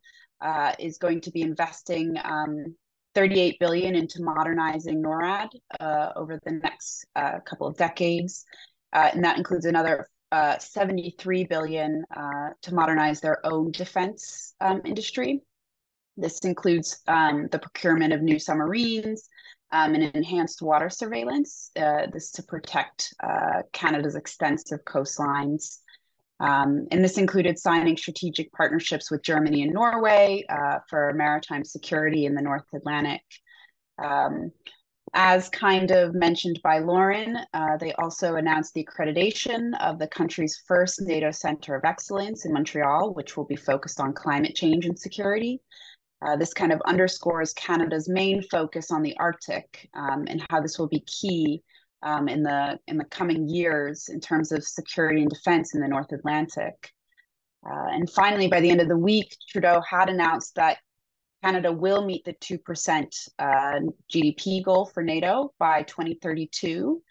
is going to be investing $38 billion into modernizing NORAD over the next couple of decades. And that includes another $73 billion to modernize their own defense industry. This includes the procurement of new submarines and enhanced water surveillance, this to protect Canada's extensive coastlines. And this included signing strategic partnerships with Germany and Norway for maritime security in the North Atlantic. As kind of mentioned by Lauren, they also announced the accreditation of the country's first NATO Center of Excellence in Montreal, which will be focused on climate change and security. This kind of underscores Canada's main focus on the Arctic and how this will be key in the coming years in terms of security and defense in the North Atlantic. And finally, by the end of the week, Trudeau had announced that Canada will meet the 2% GDP goal for NATO by 2032.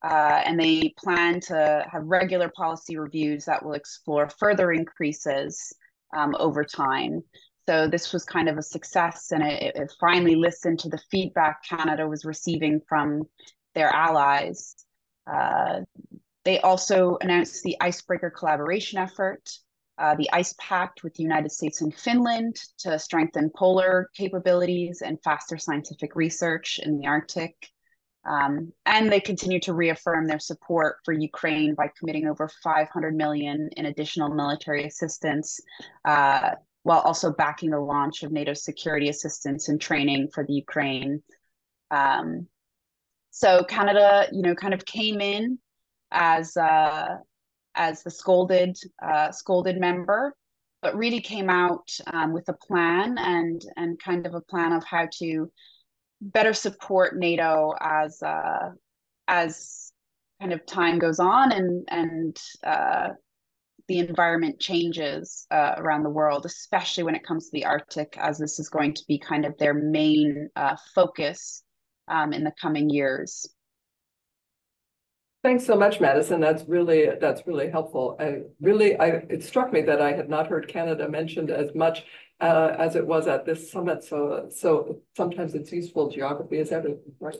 And they plan to have regular policy reviews that will explore further increases over time. So this was kind of a success, and it finally listened to the feedback Canada was receiving from their allies. They also announced the icebreaker collaboration effort, the Ice Pact with the United States and Finland to strengthen polar capabilities and faster scientific research in the Arctic. And they continue to reaffirm their support for Ukraine by committing over $500 million in additional military assistance, while also backing the launch of NATO security assistance and training for the Ukraine. So Canada, kind of came in as the scolded member, but really came out with a plan and kind of a plan of how to better support NATO as kind of time goes on and the environment changes around the world, especially when it comes to the Arctic, as this is going to be kind of their main focus in the coming years. Thanks so much, Madison. That's really helpful. It struck me that I had not heard Canada mentioned as much as it was at this summit. So sometimes it's useful. Geography is everything, right?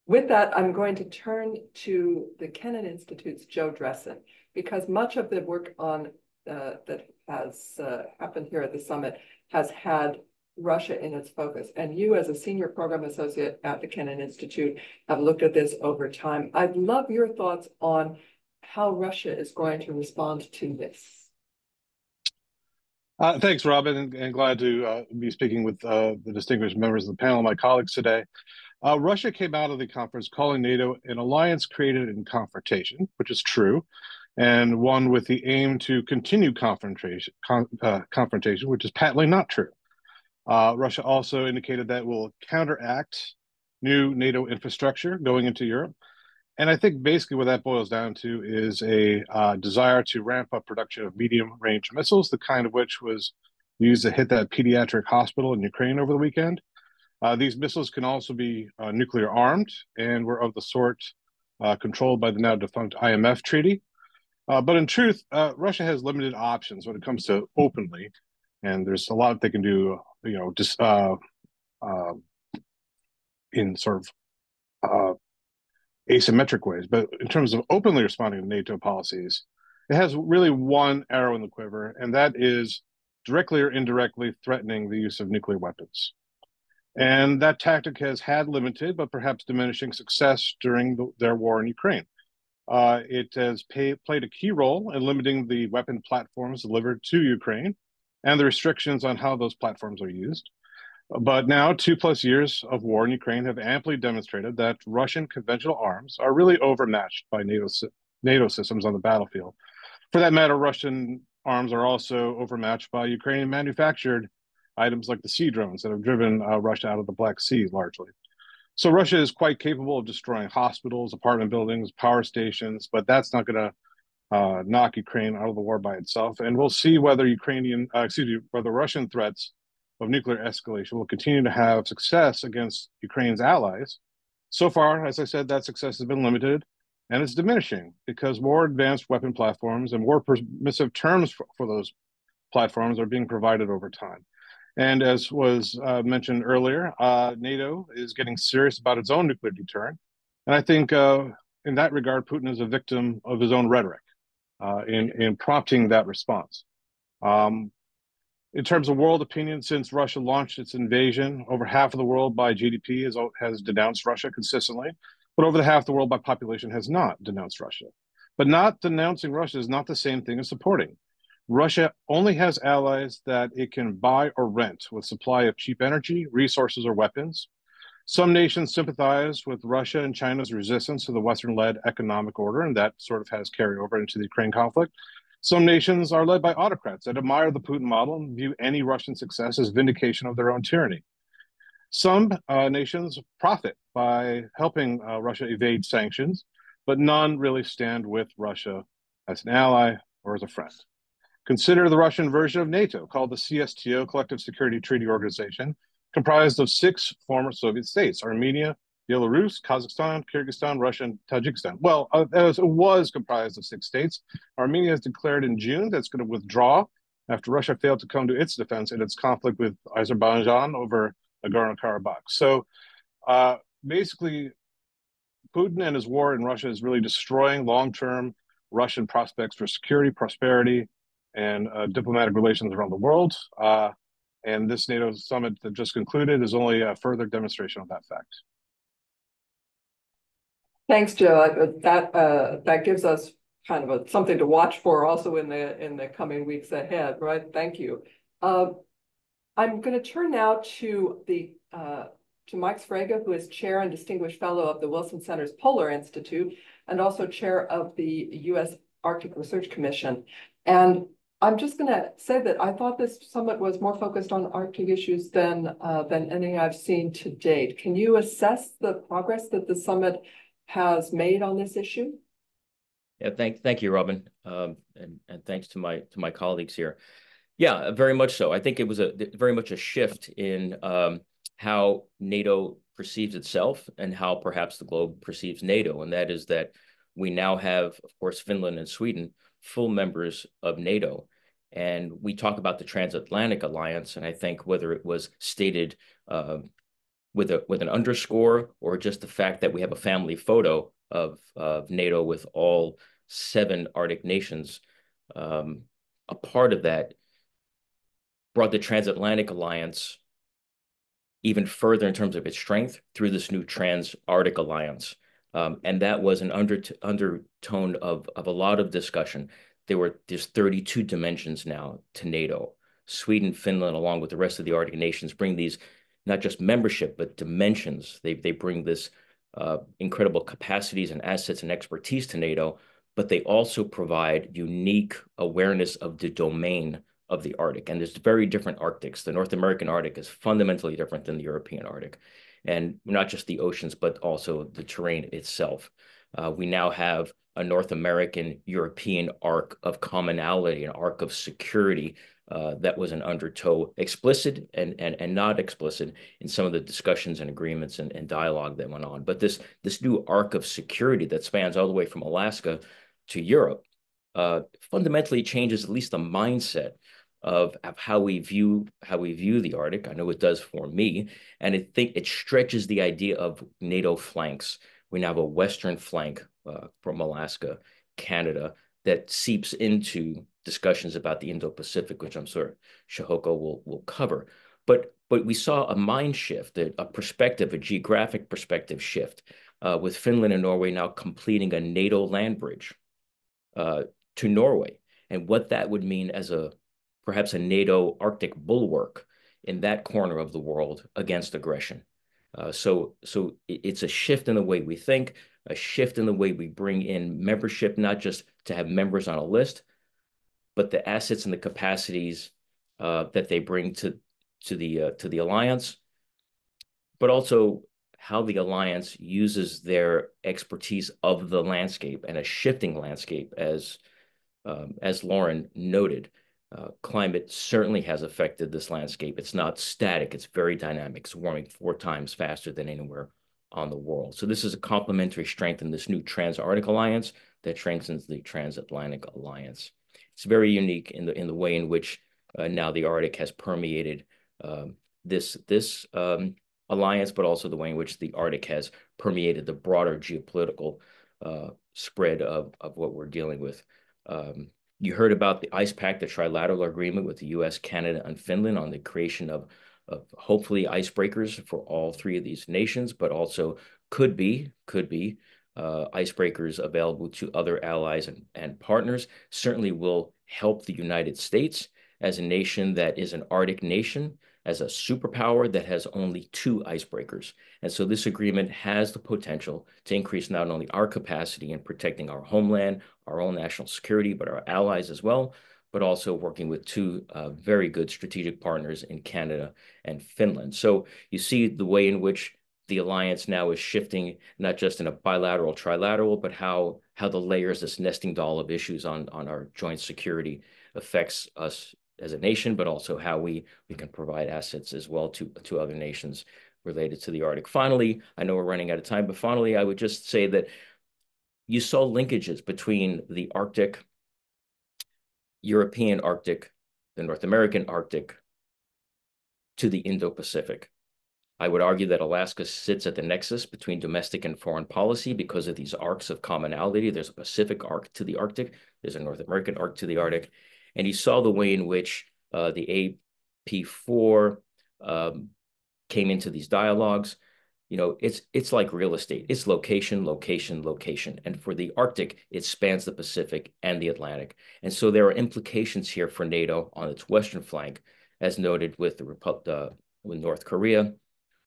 With that, I'm going to turn to the Kennan Institute's Joe Dressen, because much of the work on that has happened here at the summit has had Russia in its focus. And you, as a senior program associate at the Kennan Institute, have looked at this over time. I'd love your thoughts on how Russia is going to respond to this. Thanks, Robin, and glad to be speaking with the distinguished members of the panel, my colleagues today. Russia came out of the conference calling NATO an alliance created in confrontation, which is true, and one with the aim to continue confrontation, which is patently not true. Russia also indicated that will counteract new NATO infrastructure going into Europe. And I think basically what that boils down to is a desire to ramp up production of medium-range missiles, the kind of which was used to hit that pediatric hospital in Ukraine over the weekend. These missiles can also be nuclear armed and were of the sort controlled by the now defunct IMF treaty. But in truth, Russia has limited options when it comes to openly, and there's a lot they can do, just in sort of asymmetric ways. But in terms of openly responding to NATO policies, it has really one arrow in the quiver, and that is directly or indirectly threatening the use of nuclear weapons. And that tactic has had limited, but perhaps diminishing success during their war in Ukraine. It has played a key role in limiting the weapon platforms delivered to Ukraine and the restrictions on how those platforms are used. But now, 2+ years of war in Ukraine have amply demonstrated that Russian conventional arms are really overmatched by NATO systems on the battlefield. For that matter, Russian arms are also overmatched by Ukrainian manufactured items like the sea drones that have driven Russia out of the Black Sea largely. So Russia is quite capable of destroying hospitals, apartment buildings, power stations, but that's not going to knock Ukraine out of the war by itself. And we'll see whether whether Russian threats of nuclear escalation will continue to have success against Ukraine's allies. So far, as I said, that success has been limited, and it's diminishing because more advanced weapon platforms and more permissive terms for those platforms are being provided over time. And as was mentioned earlier, NATO is getting serious about its own nuclear deterrent. And I think in that regard, Putin is a victim of his own rhetoric in prompting that response. In terms of world opinion, since Russia launched its invasion, over half of the world by GDP has denounced Russia consistently, but over half the world by population has not denounced Russia. But not denouncing Russia is not the same thing as supporting. Russia only has allies that it can buy or rent with supply of cheap energy, resources, or weapons. Some nations sympathize with Russia and China's resistance to the Western-led economic order, and that sort of has carryover into the Ukraine conflict. Some nations are led by autocrats that admire the Putin model and view any Russian success as vindication of their own tyranny. Some nations profit by helping Russia evade sanctions, but none really stand with Russia as an ally or as a friend. Consider the Russian version of NATO, called the CSTO, Collective Security Treaty Organization, comprised of 6 former Soviet states: Armenia, Belarus, Kazakhstan, Kyrgyzstan, Russia, and Tajikistan. Well, it was comprised of 6 states. Armenia has declared in June that it's going to withdraw after Russia failed to come to its defense in its conflict with Azerbaijan over Nagorno-Karabakh. So basically, Putin and his war in Russia is really destroying long-term Russian prospects for security, prosperity, and diplomatic relations around the world. And this NATO summit that just concluded is only a further demonstration of that fact. Thanks, Joe. That gives us kind of something to watch for also in the coming weeks ahead, right? Thank you. I'm going to turn now to Mike Sfraga, who is chair and distinguished fellow of the Wilson Center's Polar Institute and also chair of the U.S. Arctic Research Commission. And I'm just going to say that I thought this summit was more focused on Arctic issues than any I've seen to date. Can you assess the progress that the summit has made on this issue? Yeah, thank you, Robin, and thanks to my colleagues here. Yeah, very much so. I think it was very much a shift in how NATO perceives itself and how perhaps the globe perceives NATO. And that is that we now have, of course, Finland and Sweden, full members of NATO. And we talk about the transatlantic alliance, and I think whether it was stated with an underscore or just the fact that we have a family photo of NATO with all 7 Arctic nations, a part of that brought the transatlantic alliance even further in terms of its strength through this new trans-Arctic alliance. And that was an undertone of a lot of discussion. There's 32 dimensions now to NATO. Sweden, Finland, along with the rest of the Arctic nations, bring these not just membership, but dimensions. They bring this incredible capacities and assets and expertise to NATO, but they also provide unique awareness of the domain of the Arctic. And there's very different Arctics. The North American Arctic is fundamentally different than the European Arctic. And not just the oceans, but also the terrain itself. We now have a North American European arc of commonality, an arc of security that was an undertow, explicit and not explicit in some of the discussions and agreements and dialogue that went on. But this new arc of security that spans all the way from Alaska to Europe fundamentally changes at least the mindset of how we view the Arctic. I know it does for me, and I think it stretches the idea of NATO flanks. We now have a Western flank from Alaska, Canada, that seeps into discussions about the Indo-Pacific, which I'm sure Shahoko will cover. But we saw a mind shift, a perspective, a geographic perspective shift, with Finland and Norway now completing a NATO land bridge to Norway, and what that would mean as perhaps a NATO Arctic bulwark in that corner of the world against aggression. So it's a shift in the way we think, a shift in the way we bring in membership, not just to have members on a list, but the assets and the capacities that they bring to the alliance, but also how the alliance uses their expertise of the landscape, and a shifting landscape, as Lauren noted. Climate certainly has affected this landscape. It's not static, it's very dynamic. It's warming 4 times faster than anywhere on the world. So this is a complementary strength in this new trans-Arctic alliance that strengthens the transatlantic alliance. It's very unique in the way in which now the Arctic has permeated this alliance, but also the way in which the Arctic has permeated the broader geopolitical spread of what we're dealing with. You heard about the ice pack, the trilateral agreement with the U.S., Canada, and Finland on the creation of hopefully icebreakers for all 3 of these nations, but also could be icebreakers available to other allies and partners. Certainly will help the United States as a nation that is an Arctic nation, as a superpower that has only 2 icebreakers. And so this agreement has the potential to increase not only our capacity in protecting our homeland, our own national security, but our allies as well, but also working with 2 very good strategic partners in Canada and Finland. So you see the way in which the alliance now is shifting, not just in a bilateral, trilateral, but how the layers, this nesting doll of issues on our joint security affects us as a nation, but also how we can provide assets as well to other nations related to the Arctic. Finally, I know we're running out of time, but finally, I would just say that you saw linkages between the Arctic, European Arctic, the North American Arctic, to the Indo-Pacific. I would argue that Alaska sits at the nexus between domestic and foreign policy because of these arcs of commonality. There's a Pacific arc to the Arctic. There's a North American arc to the Arctic. And you saw the way in which the AP4 came into these dialogues. You know, it's like real estate. It's location, location, location. And for the Arctic, it spans the Pacific and the Atlantic. And so there are implications here for NATO on its western flank, as noted with with North Korea,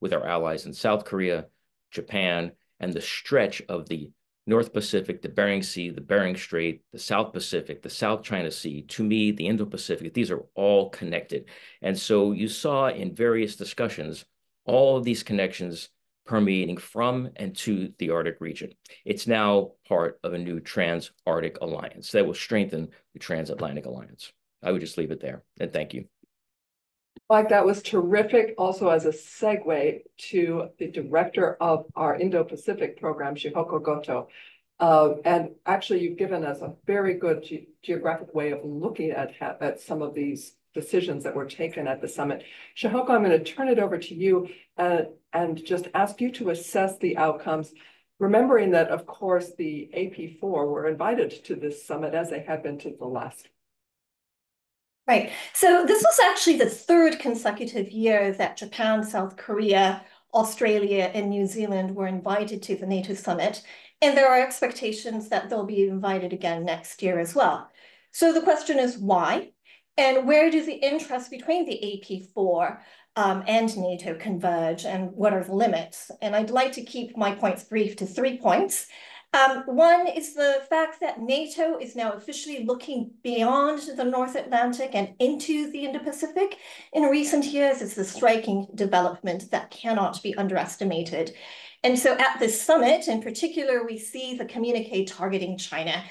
with our allies in South Korea, Japan, and the stretch of the North Pacific, the Bering Sea, the Bering Strait, the South Pacific, the South China Sea, to me, the Indo-Pacific, these are all connected. And so you saw in various discussions, all of these connections permeating from and to the Arctic region. It's now part of a new trans-Arctic alliance that will strengthen the transatlantic alliance. I would just leave it there, and thank you. Mike, that was terrific. Also, as a segue to the director of our Indo-Pacific program, Shihoko Goto. And actually, you've given us a very good geographic way of looking at some of these decisions that were taken at the summit. Shihoko, I'm going to turn it over to you and just ask you to assess the outcomes, remembering that, of course, the AP4 were invited to this summit as they had been to the last. Right. So this was actually the third consecutive year that Japan, South Korea, Australia, and New Zealand were invited to the NATO summit. And there are expectations that they'll be invited again next year as well. So the question is why? And where do the interests between the AP4 and NATO converge, and what are the limits? And I'd like to keep my points brief to 3 points. One is the fact that NATO is now officially looking beyond the North Atlantic and into the Indo-Pacific. In recent years, it's a striking development that cannot be underestimated. And so at this summit, in particular, we see the communique targeting China,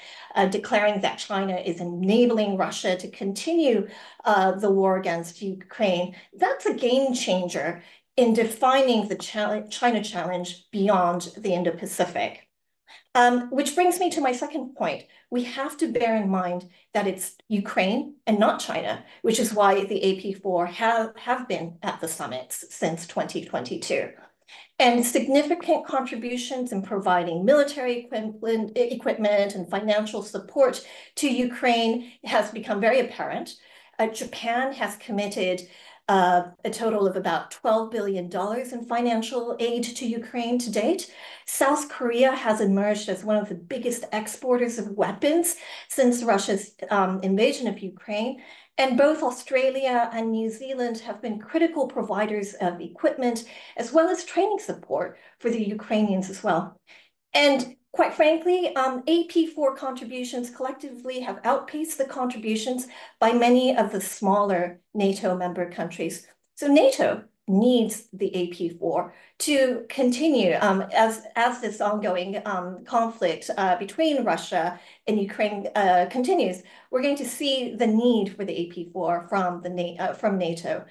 declaring that China is enabling Russia to continue the war against Ukraine. That's a game changer in defining the China challenge beyond the Indo-Pacific. Which brings me to my second point. We have to bear in mind that it's Ukraine and not China, which is why the AP4 have been at the summits since 2022. And significant contributions in providing military equipment and financial support to Ukraine has become very apparent. Japan has committed a total of about $12 billion in financial aid to Ukraine to date. South Korea has emerged as one of the biggest exporters of weapons since Russia's invasion of Ukraine. And both Australia and New Zealand have been critical providers of equipment as well as training support for the Ukrainians as well. And quite frankly, AP4 contributions collectively have outpaced the contributions by many of the smaller NATO member countries. So NATO needs the AP4 to continue as this ongoing conflict between Russia and Ukraine continues. We're going to see the need for the AP4 from NATO.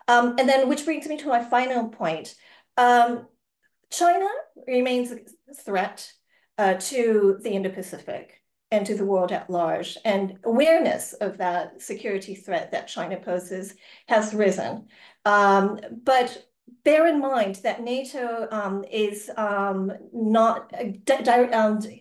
And then, which brings me to my final point. China remains a threat to the Indo-Pacific and to the world at large, and awareness of that security threat that China poses has risen. But bear in mind that NATO is not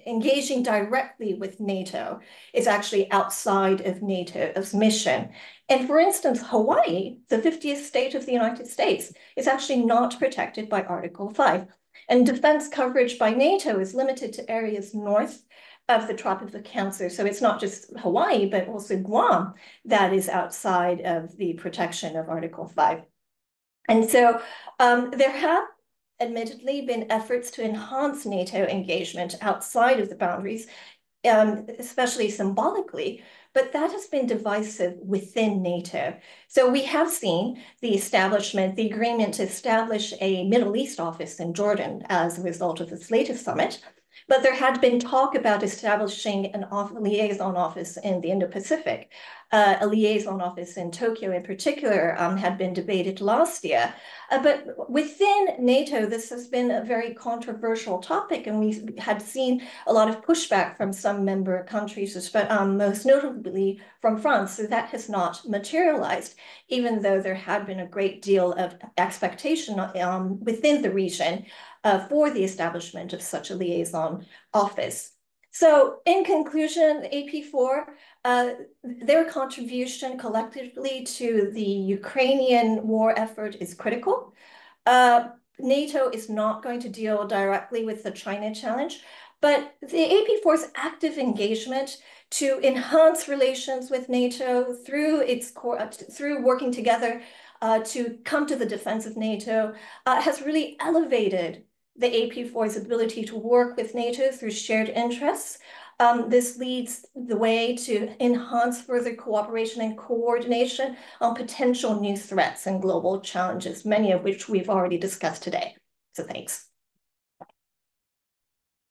engaging directly with NATO. It's actually outside of NATO's mission. And for instance, Hawaii, the 50th state of the United States, is actually not protected by Article 5. And defense coverage by NATO is limited to areas north of the Tropic of Cancer. So it's not just Hawaii, but also Guam that is outside of the protection of Article 5. And so there have admittedly been efforts to enhance NATO engagement outside of the boundaries, especially symbolically, but that has been divisive within NATO. So we have seen the agreement to establish a Middle East office in Jordan as a result of this latest summit. But there had been talk about establishing a liaison office in the Indo-Pacific. A liaison office in Tokyo in particular had been debated last year. But within NATO, this has been a very controversial topic, and we had seen a lot of pushback from some member countries, most notably from France. So that has not materialized, even though there had been a great deal of expectation within the region for the establishment of such a liaison office. So in conclusion, AP4, their contribution collectively to the Ukrainian war effort is critical. NATO is not going to deal directly with the China challenge, but the AP4's active engagement to enhance relations with NATO through working together to come to the defense of NATO has really elevated the AP4's ability to work with NATO through shared interests. This leads the way to enhance further cooperation and coordination on potential new threats and global challenges, many of which we've already discussed today. So thanks.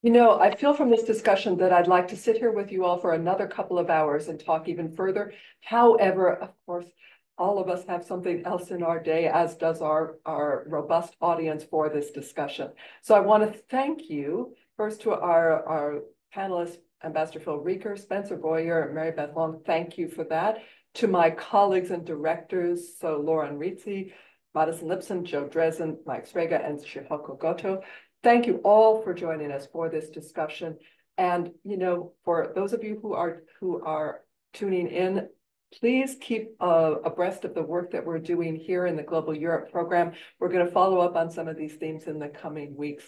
You know, I feel from this discussion that I'd like to sit here with you all for another couple of hours and talk even further. However, of course, all of us have something else in our day, as does our robust audience for this discussion. So I want to thank you first to our panelists, Ambassador Phil Reeker, Spencer Boyer, and Mary Beth Long. Thank you for that. To my colleagues and directors, so Lauren Rizzi, Madison Lipson, Joe Dresden, Mike Strega, and Shihoko Goto. Thank you all for joining us for this discussion. And, you know, for those of you who are tuning in, please keep abreast of the work that we're doing here in the Global Europe program. We're going to follow up on some of these themes in the coming weeks.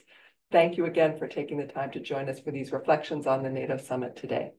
Thank you again for taking the time to join us for these reflections on the NATO summit today.